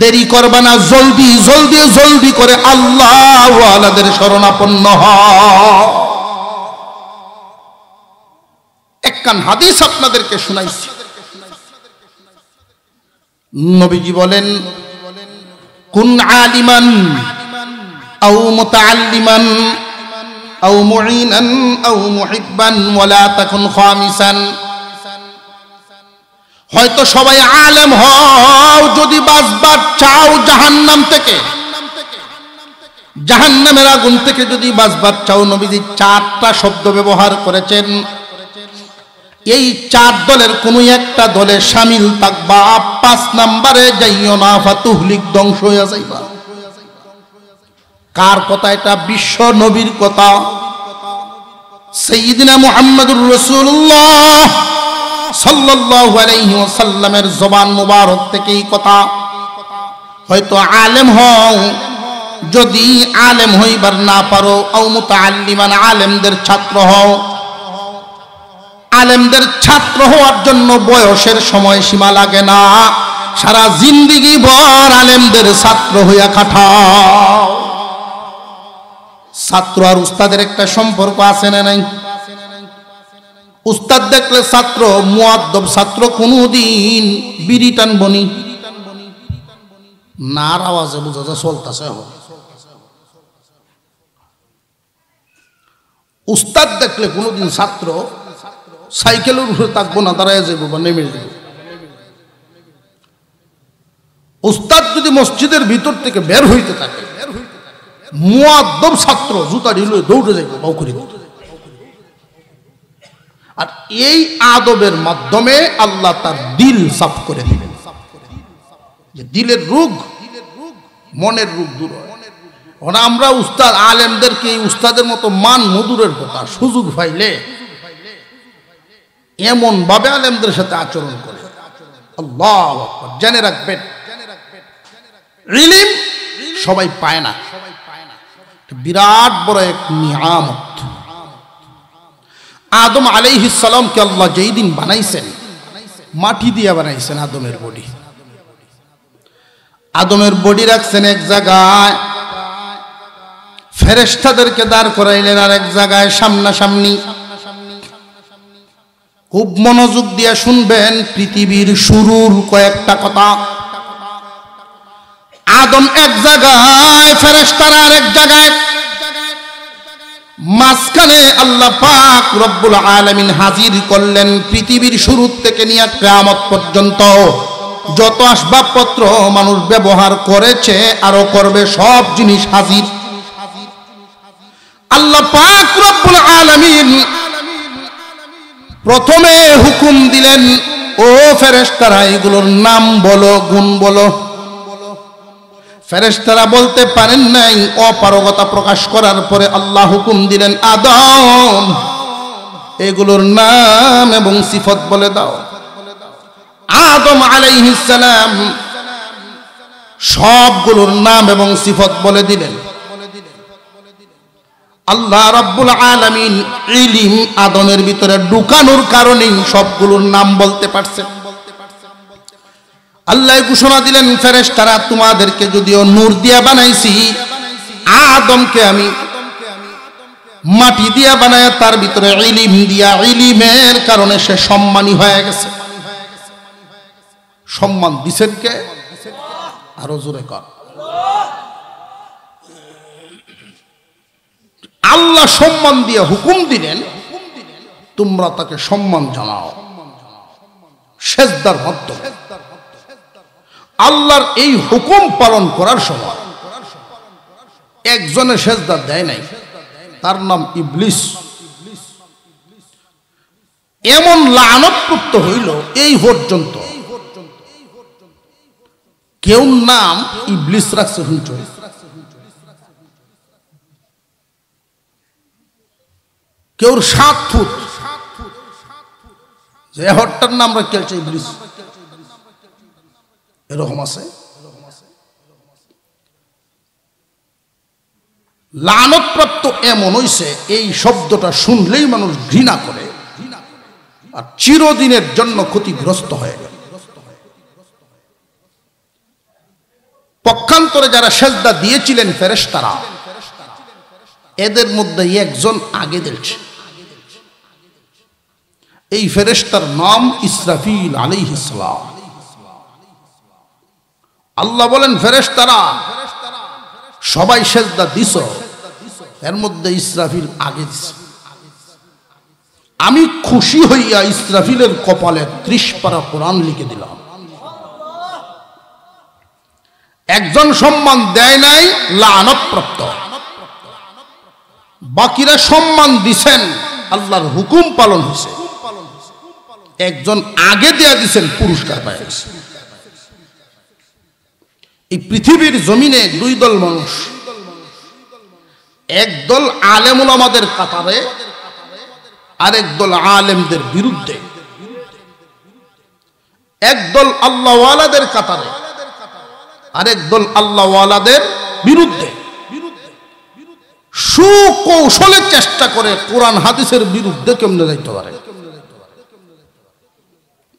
দেরি করবে না, জলদি জলদি জলদি করে আল্লাহ ওয়ালাদের শরণাপন্ন হও। একখান হাদিস আপনাদেরকে শুনাইছি। নবীজি বলেন, কুন আলিমান আও মুতাআল্লিমান আও মুঈনান আও মুহিব্বান ওয়ালা তাকুন খামিসান। হয়তো সবাই আলেম হও, যদি বাঁচবার চাও জাহান্নাম থেকে, জাহান্নামের আগুন থেকে যদি বাঁচবার চাও, নবীজি 4টা শব্দ ব্যবহার করেছেন। এই 4 দলের কোনো একটা দলে শামিল থাকবা, 5 নম্বরে যাইও না, ফাতুহলিক ধ্বংস হইয়া যাইবা। কার কথা এটা? বিশ্ব নবীর কথা, সাইয়্যিদিনা মুহাম্মদুর রাসূলুল্লাহ সাল্লাল্লাহু আলাইহি ওয়াসাল্লামের জবান মুবারক থেকে এই কথা। হয়তো আলেম হও, যদি আলেম হইবার না পারো, আও মুতাআল্লিমান, আলেমদের ছাত্র হও। আলেমদের ছাত্র হওয়ার জন্য বয়সের সময় সীমা লাগে না, সারা জিন্দেগি ভর আলেমদের ছাত্র হইয়া কাটাও। ছাত্র আর উস্তাদের একটা সম্পর্ক আছে না নাই? উস্তাদ দেখলে ছাত্র, মুআদ্দব ছাত্র কোনদিন বিড়ি টানবনি না, আওয়াজে বোঝা যায় চলতেছে। উস্তাদ দেখলে কোনদিন ছাত্র সাইকেলের উপরে থাকবো না, দাঁড়ায় যাবো বা নেমে যাবো। উস্তাদ যদি মসজিদের ভিতর থেকে বের হইতে থাকে, মুআদ্দব ছাত্র জুতা ঢিলে দৌড়ে যাইব বাউকরি। আর এই আদবের মাধ্যমে আল্লাহ তার দিল সাফ করে দিবেন, যে দিলের রোগ, মনের রোগ দূর হয়। আমরা উস্তাদ আলেমদেরকে এই উস্তাদের মতো মান মধুরের কথা, সুযোগ পাইলে এমন ভাবে আলেমদের সাথে আচরণ করে, আল্লাহু আকবার। জেনে রাখবেন, ইলম সবাই পায় না, বিরাট বড় এক নিয়ামত। আদম আলাইহিস সালামকে আল্লাহ যেই দিন বানাইছেন, মাটি দিয়ে বানাইছেন আদমের বডি। আদমের বডি রাখছেন এক জায়গায়, ফেরেশতাদেরকে দাঁড় করাইলেন আর এক জায়গায় সামনাসামনি। খুব মনোযোগ দিয়ে শুনবেন পৃথিবীর শুরুর কয়েকটা কথা। আদম এক জায়গায়, ফেরেশতারা আরেক জায়গায়, মাঝখানে আল্লাহ পাক রব্বুল আলামিন হাজির করলেন পৃথিবীর শুরু থেকে নিয়ে কিয়ামত পর্যন্ত যত আসবাবপত্র মানুষ ব্যবহার করেছে আরো করবে, সব জিনিস হাজির। আল্লাহ পাক রব্বুল আলামিন প্রথমে হুকুম দিলেন, ও ফেরেশতারা এগুলোর নাম বলো, গুণ বলো। ফেরেশতারা বলতে পারেন নাই, অপারগতা প্রকাশ করার পরে আল্লাহ হুকুম দিলেন, আদম এগুলোর নাম এবং সিফত বলে দাও। আদম আলাইহিস সালাম সবগুলোর নাম এবং সিফত বলে দিলেন। আল্লাহ রাব্বুল আলামিন ইলম আদমের ভিতরে ঢুকানোর কারণেই সবগুলোর নাম বলতে পারছেন। আল্লাহ ঘোষণা দিলেন, ফেরেশতারা তোমাদেরকে যদিও নূর দিয়া বানাইছি, আদমকে আমি মাটি দিয়া বানায়, তার ভিতরে ইলিম দিয়া, ইলিমের কারণে সে সম্মানী হয়ে গেছে। সম্মান দিছেন কে? আরো জোরে কর। আল্লাহ সম্মান দিয়ে হুকুম দিলেন, তোমরা তাকে সম্মান জানাও সেজদার মাধ্যমে। আল্লাহর এই হুকুম পালন করার সময় একজনে সেজদা দেয় নাই, তার নাম ইবলিস। এমন লানত হইল এই পর্যন্ত কেউ নাম ইবলিস রাখছে। শুনছ? কেউর 7 ফুট, যে হরটার নাম রাখছে ইবলিস, এরকম আছে। লানতপ্রাপ্ত এমন হইছে, এই শব্দটা শুনলেই মানুষ ঘৃণা করে আর চিরদিনের জন্য ক্ষতিগ্রস্ত হয়ে গেল। পক্ষান্তরে যারা সেজদা দিয়েছিলেন ফেরেশতারা, এদের মধ্যে একজন আগে দিয়েছে। এই ফেরেশতার নাম ইসরাফিল আলাইহিস সালাম। আল্লাহ বলেন, ফেরেশতারা সবাই সেজদা দিছো, এর মধ্যে ইসরাফিল আগে দিছে। আমি খুশি হইয়া ইসরাফিলের কপালে 30 পারা কোরআন লিখে দিলাম। একজন সম্মান দেয় নাই, লানতপ্রাপ্ত। বাকিরা সম্মান দিছেন, আল্লাহর হুকুম পালন হয়েছে। একজন আগে দেয়া দিছেন, পুরস্কার পায় গেছে। এই পৃথিবীর জমিনে 2 দল মানুষ, একদল আলেম উলামাদের কাতারে, আরেক দল আলেমদের বিরুদ্ধে। একদল আল্লাহওয়ালাদের কাতারে, আরেক দল আল্লাহওয়ালাদের বিরুদ্ধে। সুকৌশলে চেষ্টা করে কোরআন হাদিসের বিরুদ্ধে কেমনে যাইতে পারে।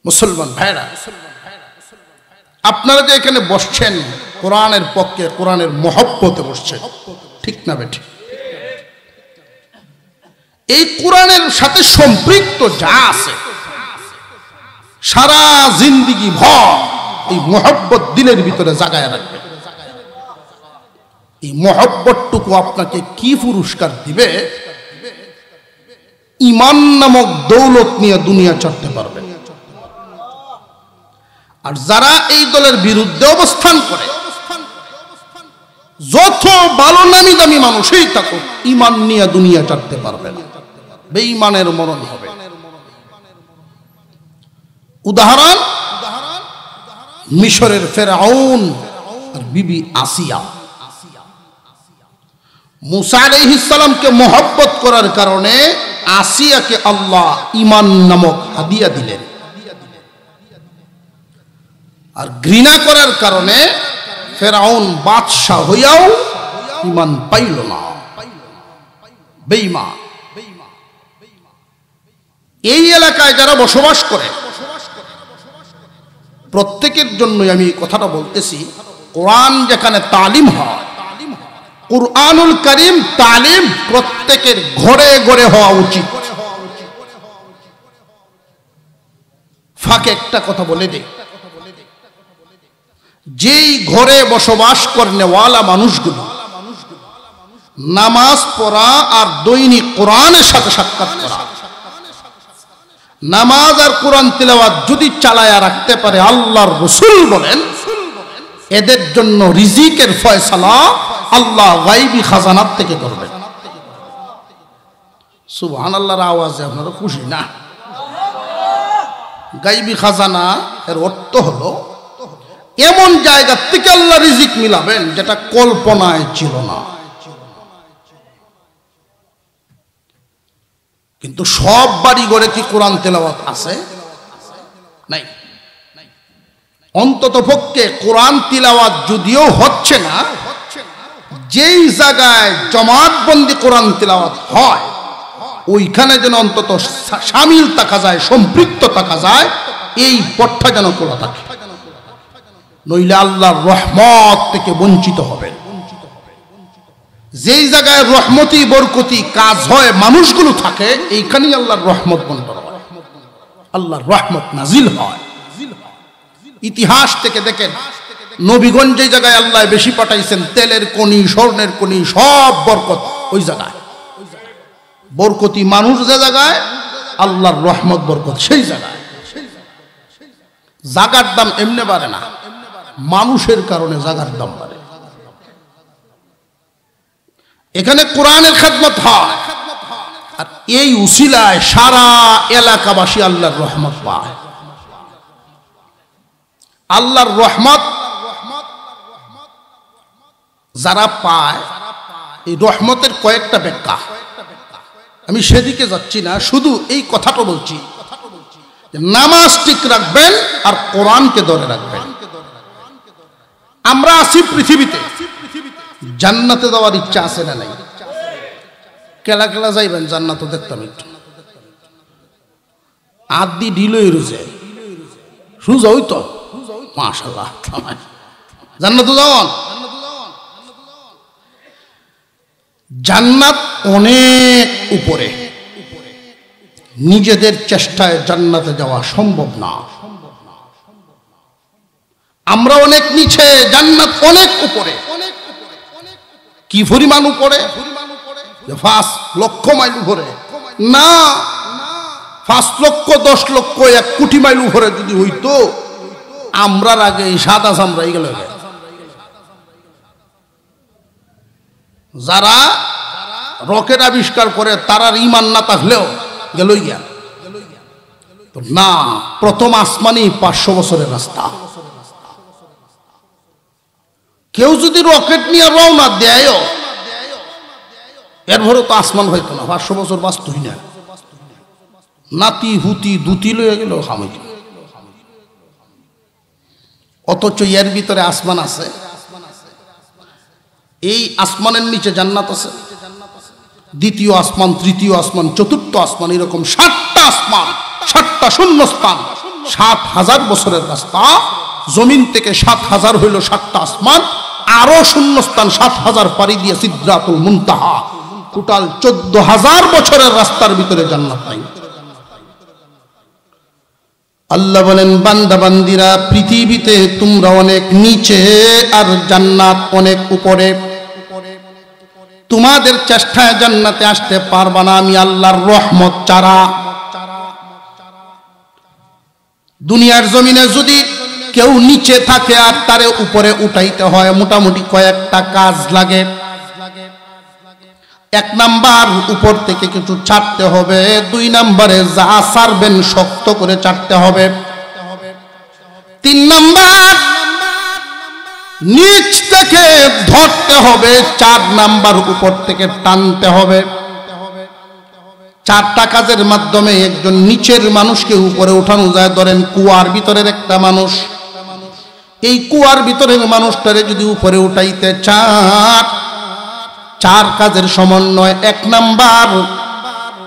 মুসলমান ভাইরা, আপনারা যে এখানে বসছেন, কোরআনের পক্ষে, কোরআনের মহব্বতে বসছেন, ঠিক না বেঠিক? এই কোরআনের সাথে সম্পৃক্ত যা আছে, সারা জিন্দেগি ভর এই মহব্বত দিলের ভিতরে জাগায় রাখবে। এই মহব্বতটুকু আপনাকে কি পুরস্কার দিবে? ঈমান নামক দৌলত নিয়ে দুনিয়া চড়তে পারবে। আর যারা এই দলের বিরুদ্ধে অবস্থান করে, যত ভালো নামি দামি মানুষই থাকুক, ঈমান নিয়ে দুনিয়া চড়তে পারবে না, বেঈমানের মরণ হবে। উদাহরণ, মিশরের ফেরাউন আর বিবি আসিয়া। মুসা আলাইহিস সালামকে মহব্বত করার কারণে আসিয়াকে আল্লাহ ঈমান নামক হাদিয়া দিলেন, আর ঘৃণা করার কারণে ফেরাউন বাদশাহ হইয়াও ঈমান পাইল না, বেঈমান। এই এলাকায় যারা বসবাস করে, প্রত্যেকের জন্যই আমি কথাটা বলতেছি, কোরআন যেখানে তালিম হয়, কুরআনুল কারীম তালিম প্রত্যেকের ঘরে ঘরে হওয়া উচিত। ফাঁকে একটা কথা বলে দেই, যেই ঘরে বসবাস করনেওয়ালা মানুষগুলো নামাজ পড়া আর দৈনিক কোরআনের সাথে সাক্ষাৎ করা, নামাজ আর কোরআন তিলাওয়াত যদি চালায়া রাখতে পারে, আল্লাহর রাসূল বলেন এদের জন্য রিজিকের ফয়সালা আল্লাহ গায়বী খাজানাত থেকে করবেন। সুবহানাল্লাহর আওয়াজে আপনারা খুশি না? গায়বী খাজানা এর অর্থ হলো এমন জায়গা থেকে আল্লাহ রিজিক মিলাবেন যেটা কল্পনায় ছিল না। কিন্তু সব বাড়ি ঘরে কি কোরআন তেলাওয়াত আছে? নাই। অন্তত পক্ষে কোরআন তিলাওয়াত যদিও হচ্ছে না, যেই জায়গায় জমাতবন্দি কোরআন তিলাওয়াত হয় ওইখানে যেন অন্তত শামিল থাকা যায়, সম্পৃক্ত থাকা যায়, এই পথটা যেন খোলা থাকে, নইলে আল্লাহর রহমত থেকে বঞ্চিত হবে। যেই জায়গায় রহমতি বরকতি কাজ হয় মানুষগুলো থাকে, এইখানেই আল্লাহর রহমত বন্টন হয়, আল্লাহর রহমত নাজিল হয়। ইতিহাস থেকে দেখেন নবীগঞ্জ যে জায়গায় আল্লাহ বেশি পাঠাইছেন, তেলের কণি, স্বর্ণের কণি, সব বরকত ওই জায়গায়। বরকতি মানুষ যে জায়গায়, আল্লাহর রহমত বরকত সেই জায়গায়। জাগার দাম এমনি বাড়ে না, মানুষের কারণে জাগার দাম বাড়ে। এখানে কোরআনের খেদমত হয়, আর এই উসিলায় সারা এলাকাবাসী আল্লাহর রহমত পায়। আল্লাহর রহমত যারা পায়, এই রহমতের কয়েকটা ব্যাখ্যা, আমি সেদিকে যাচ্ছি না, শুধু এই কথাটা বলছি, নামাজ ঠিক রাখবেন আর কোরআনকে ধরে রাখবেন। আমরা আছি পৃথিবীতে, জান্নাতে যাওয়ার ইচ্ছা আছে না নাই? কেলা কেলা যাইবেন জান্নাত দেখতাম একটু, আদি ঢিলই রুজে সুজা ওই তো মাশাআল্লাহ, জান্নাত যাওয়ান। জান্নাত অনেক উপরে, নিজেদের চেষ্টায় জান্নাতে যাওয়া সম্ভব না। আমরা অনেক নিচে, জান্নাত অনেক উপরে। কি পরিমাণ উপরে? 5 লক্ষ মাইল উপরে না, 5 লক্ষ 10 লক্ষ 1 কোটি মাইল উপরে যদি হইতো, আমরার আগে সাদা চামড়াই গেল। যারা রকেট আবিষ্কার করে তারার ইমান না থাকলেও গেল গিয়া না। প্রথম আসমানি 500 বছরের রাস্তা। কেউ যদি রকেট নিয়ে রওনা দেয়, এরপরে তো আসমান হইতো না, 500 বছর বাঁচতই না। নাতি হুতি দুতি লয়ে গেল হামি, অথচ এর ভিতরে আসমান আছে। এই আসমানের নিচে জান্নাত আছে, দ্বিতীয় আসমান, তৃতীয় আসমান, চতুর্থ আসমান, এরকম 7টা আসমান, 7টা শূন্যস্থান, 7,000 বছরের রাস্তা। জমিন থেকে 7,000 হইল 7টা আসমান, আরো শূন্যস্থান 7,000 পাড়ি দিয়ে সিদরাতুল মুনতাহা, টোটাল 14,000 বছরের রাস্তার ভিতরে জান্নাত নাই। আল্লাহ বলেন, বান্দা বান্দিরা, পৃথিবীতে তোমরা অনেক নিচে আর জান্নাত অনেক উপরে। তোমাদের চেষ্টায় জান্নাতে আসতে পারবা না আমি আল্লাহর রহমত ছাড়া। দুনিয়ার জমিনে যদি কেউ নিচে থাকে আর তারে উপরে উঠাইতে হয়, মোটামুটি কয়েকটা কাজ লাগে। 1 নাম্বার, উপর থেকে কিছু ছাড়তে হবে। 2 নাম্বারে যা ছাড়বেন শক্ত করে ছাড়তে হবে। 3 নাম্বার, নিচ থেকে ধরতে হবে। 4 নাম্বার, উপর থেকে টানতে হবে। 4টা কাজের মাধ্যমে একজন নিচের মানুষকে উপরে উঠানো যায়। ধরেন কুয়ার ভিতরের একটা মানুষ, এই কুয়ার ভিতরের মানুষটারে যদি উপরে উঠাইতে চান, 4 কাজের সমন্বয়। 1 নাম্বার,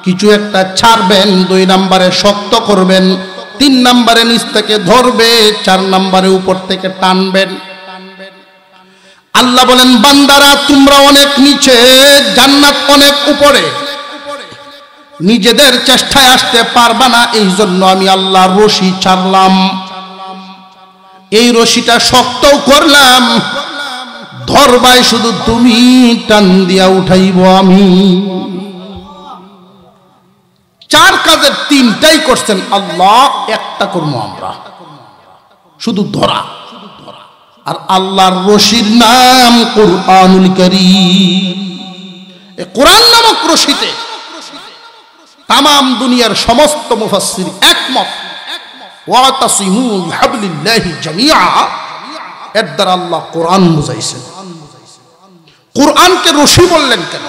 কিছু একটা ছাড়বেন। 2 নাম্বারে শক্ত করবেন। 3 নাম্বারে নিচ থেকে ধরবে। 4 নাম্বারে উপর থেকে টানবেন। আল্লাহ বলেন, বান্দারা তোমরা অনেক নিচে, জান্নাত অনেক উপরে, নিজেদের চেষ্টায় আসতে পারবা না। এই জন্য আমি আল্লাহ রশি ছাড়লাম, এই রশিটা শক্তও করলাম। ধরবাই শুধু তুমি, টান দিয়া উঠাইব আমি। 4 কাজের 3টাই করছেন আল্লাহ, একটা করবো আমরা, শুধু ধরা। আর আল্লাহর রশির নাম কুরআনুল কারীম। এই কোরআন নামক রশিতে তামাম দুনিয়ার সমস্ত মুফাসসির একমত, ওয়াতাসিমু বিহাবলিল্লাহি জামিআ, এর দ্বারা আল্লাহ কোরআন বুঝাইছেন। কোরআনকে রশি বললেন কেন?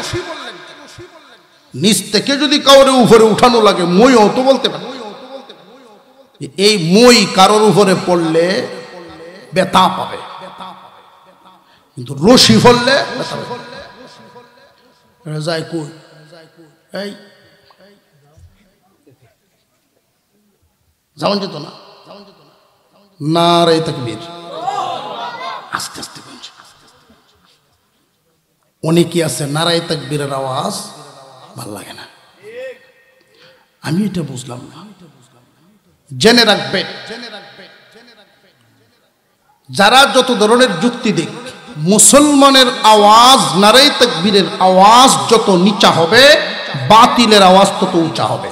নিচ থেকে যদি কাউরে উপরে উঠানো লাগে, মইও তো বলতে পারে। এই মই কারোর উপরে পড়লে ব্যথা পাবে, কিন্তু রশি ফললে ব্যথা পাবে। যায় কই? এই যাওন যেত না, নারে তাকবীর, আস্তে আস্তে বলছে। অনেকে আছে নারায়ে তাকবীরের আওয়াজ ভাল লাগে না। আমি এটা বুঝলাম না। জেনে রাখবে, যারা যত ধরনের যুক্তি দিক, মুসলমানের আওয়াজ, নারায়ে তাকবীরের আওয়াজ যত নিচা হবে, বাতিলের আওয়াজ তত উঁচা হবে।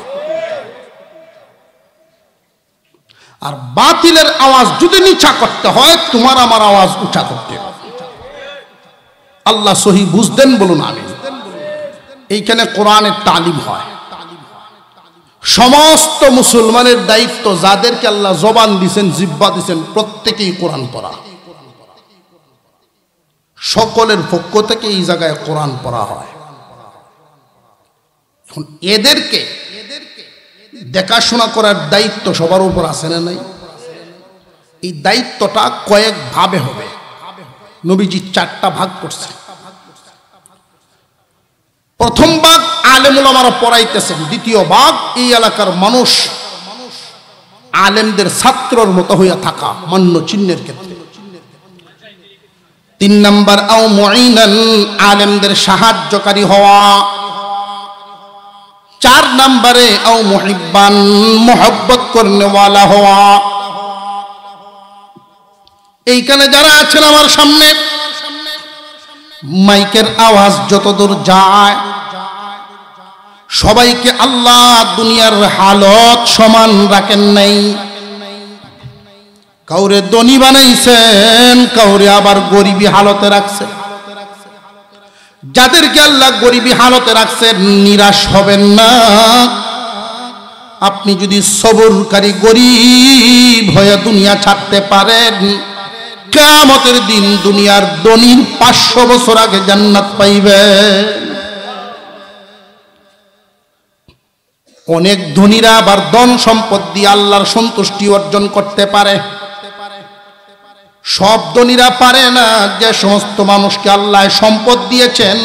আর বাতিলের আওয়াজ যদি নিচা করতে হয়, তোমার আমার আওয়াজ উঁচা করতে হবে। আল্লাহ সহি বুঝদেন বলুন আমিন। এইখানে কোরআনের তালিম হয়। সমস্ত মুসলমানের দায়িত্ব, যাদেরকে আল্লাহ জবান দিয়েছেন, জিহ্বা দিয়েছেন, প্রত্যেকেই কোরআন পড়া। সকলের পক্ষ থেকে এই জায়গায় কোরআন পড়া হয়। এখন এদেরকে দেখাশোনা করার দায়িত্ব সবার উপর আছে না নাই? এই দায়িত্বটা কয়েক ভাবে হবে। নবীজি 4টা ভাগ করছে। প্রথম ভাগ আলেম উলামারা পড়াইতেছেন, দ্বিতীয় ভাগ এই এলাকার মানুষ আলেমদের ছাত্রর মতো হইয়া থাকা, মান্য চিহ্নের ক্ষেত্রে। 3 নাম্বার আও মুঈনান, আলেমদের সাহায্যকারী হওয়া। 4 নম্বরে আও মুহিব্বান, মোহব্বত করনেওয়ালা হওয়া। এইখানে যারা আছেন আমার সামনে, মাইকের আওয়াজ যতদূর যায়, সবাইকে আল্লাহ দুনিয়ার হালত সমান রাখেন নাই। কাউরে ধনী বানাইছেন, কাউরে আবার গরিবী হালতে রাখছেন। যাদেরকে আল্লাহ গরিবী হালতে রাখছেন, নিরাশ হবেন না। আপনি যদি সবরকারী গরিব হয়ে দুনিয়া ছাড়তে পারেন, কিয়ামতের দিন দুনিয়ার ধনীর 500 বছর আগে জান্নাত পাইবেন। অনেক ধনীরা আবার ধন সম্পদ দিয়ে আল্লাহর সন্তুষ্টি অর্জন করতে পারে। সব ধনীরা পারে না। যে সমস্ত মানুষকে আল্লাহ সম্পদ দিয়েছেন,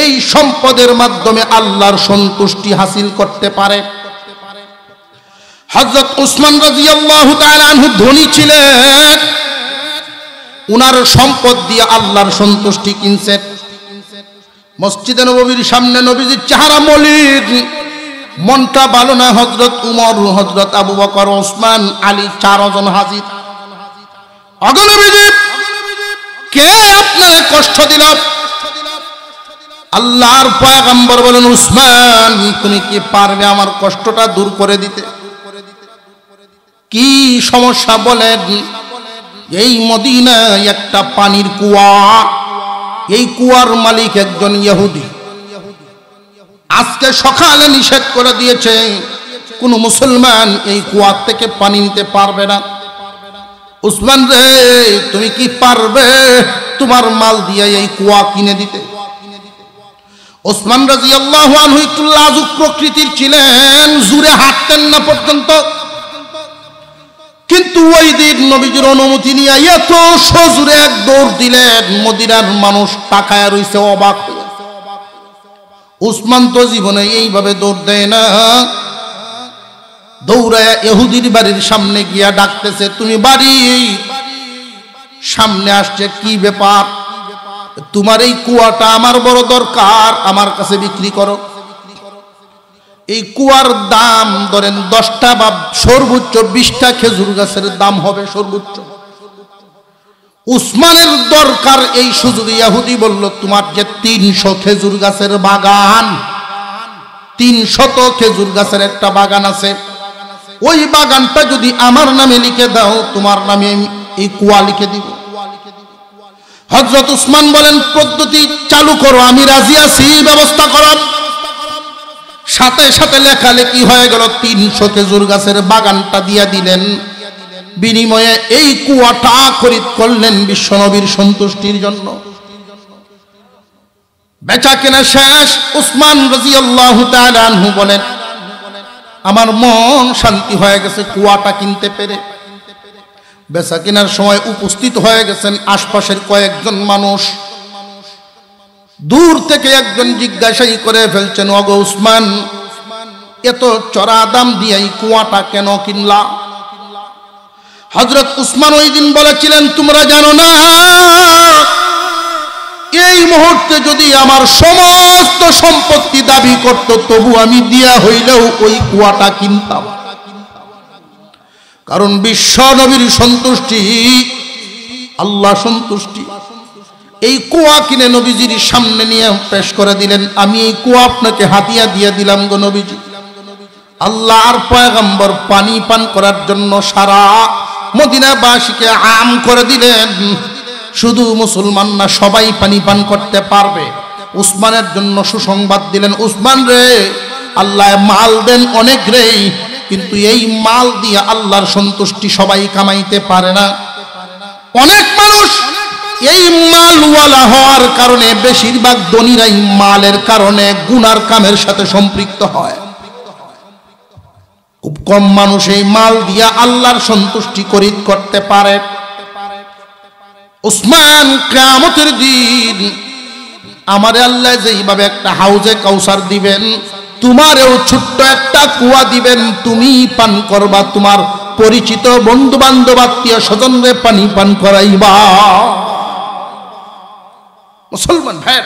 এই সম্পদের মাধ্যমে আল্লাহর সন্তুষ্টি হাসিল করতে পারে। হযরত উসমান রাদিয়াল্লাহু তাআলা আনহু ধনী ছিলেন, উনার সম্পদ দিয়ে আল্লাহর সন্তুষ্টি কিনছেন। মসজিদে নববীর সামনে নবীজির চেহারা মলিন, মনটা ভালো না। হযরত উমর, হযরত আবু বকর, ওসমান, আলী 4 জন হাজির। অগণবিজি, কে আপনারে কষ্ট দিল? আল্লাহর পয়গম্বর বলেন, উসমান, তুমি কি পারবে আমার কষ্টটা দূর করে দিতে? কি সমস্যা বলেন? এই মদিনায় একটা পানির কুয়া, এই কুয়ার মালিক একজন ইহুদি। আজকে সকালে নিষেধ করে দিয়েছে, কোন মুসলমান এই কুয়া থেকে পানি নিতে পারবে না। উসমান রে, তুমি কি পারবে তোমার মাল দিয়ে এই কুয়া কিনে দিতে? উসমান রাদিয়াল্লাহু আনহু একটু লাজুক প্রকৃতির ছিলেন, জুরে হাঁটতেন না পর্যন্ত। কিন্তু ওই দিন নবীজির অনুমতি নিয়ে এত সজোরে এক দৌড় দিলেন, মদিনার মানুষ তাকায়া রইছে অবাক। উসমান তো জীবনে এইভাবে দৌড় দেয় না। দৌড়ায়া ইহুদির বাড়ির সামনে গিয়া ডাকতেছে, তুমি বাড়ি সামনে আসছে, কি ব্যাপার? তোমার এই কুয়াটা আমার বড় দরকার, আমার কাছে বিক্রি করো। এই কুয়ার দাম ধরেন 10টা বা সর্বোচ্চ 20টা খেজুর গাছের দাম হবে সর্বোচ্চ। উসমানের দরকার এই সুযোগে ইহুদি বলল, তোমার যে 300 খেজুর গাছের বাগান, 300 খেজুর গাছের একটা বাগান আছে, ওই বাগানটা যদি আমার নামে লিখে দাও, তোমার নামে এই কুয়া লিখে দিব। হযরত উসমান বলেন, পদ্ধতি চালু করো, আমি রাজি আছি, ব্যবস্থা করো। সাথে সাথে লেখালেখি হয়ে গেল, 300 খেজুর গাছের বাগানটা দিয়ে দিলেন। বিনিময়ে এই কুয়াটা খরিদ করলেন বিশ্বনবীর সন্তুষ্টির জন্য। বেচা কেনা শেষ। উসমান রাদিয়াল্লাহু তাআলা আনহু বলেন, আমার মন শান্তি হয়ে গেছে কুয়াটা কিনতে পেরে। বেচা কেনার সময় উপস্থিত হয়ে গেছেন আশপাশের কয়েকজন মানুষ। দূর থেকে একজন জিজ্ঞাসাই করে ফেলছেন, ওগো উসমান, এত চড়া দাম দিয়ে এই কুয়াটা কেন কিনলা? হযরত উসমান ওই দিন বলেছিলেন, তোমরা জানো না এই মুহূর্তে যদি আমার সমস্ত সম্পত্তি দাবি করত, তবু আমি দিয়া হইলেও ওই কুয়াটা কিনতাম। কারণ বিশ্ব নবীর সন্তুষ্টি, আল্লাহ সন্তুষ্টি। এই কুয়া কিনে নবীজির সামনে নিয়ে পেশ করে দিলেন, আমি এই কুয়া আপনাকে হাদিয়া দিয়ে দিলাম গো নবীজি। আল্লাহর পয়গম্বর পানি পান করার জন্য সারা মদিনাবাসীকে আম করে দিলেন। শুধু মুসলমান না, সবাই পানি পান করতে পারবে। উসমানের জন্য সুসংবাদ দিলেন, উসমান রে, আল্লাহ মাল দেন অনেক রে, কিন্তু এই মাল দিয়ে আল্লাহর সন্তুষ্টি সবাই কামাইতে পারে না। অনেক মানুষ এই মালওয়ালা হওয়ার কারণে, বেশিরভাগ ধনীরাই মালের কারণে গুনার কামের সাথে সম্পৃক্ত হয়। খুব কম মানুষ এই মাল দিয়া আল্লাহর সন্তুষ্টি খরিদ করতে পারে। উসমান কিয়ামতের দিন আমারে আল্লাহ যেইভাবে একটা হাউজে কাউসার দিবেন, তোমারেও ছোট্ট একটা কুয়া দিবেন, তুমি পান করবা, তোমার পরিচিত বন্ধু বান্ধব আত্মীয় স্বজনরে পানি পান করাইবা। মুসলমান ভাই,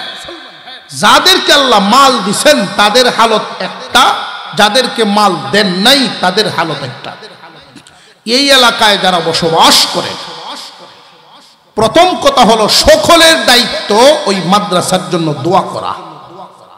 যাদেরকে আল্লাহ মাল দিছেন তাদের হালত একটা, যাদেরকে মাল দেন নাই তাদের হালত একটা। এই এলাকায় যারা বসবাস করে, প্রথম কথা হলো সকলের দায়িত্ব ওই মাদ্রাসার জন্য দোয়া করা।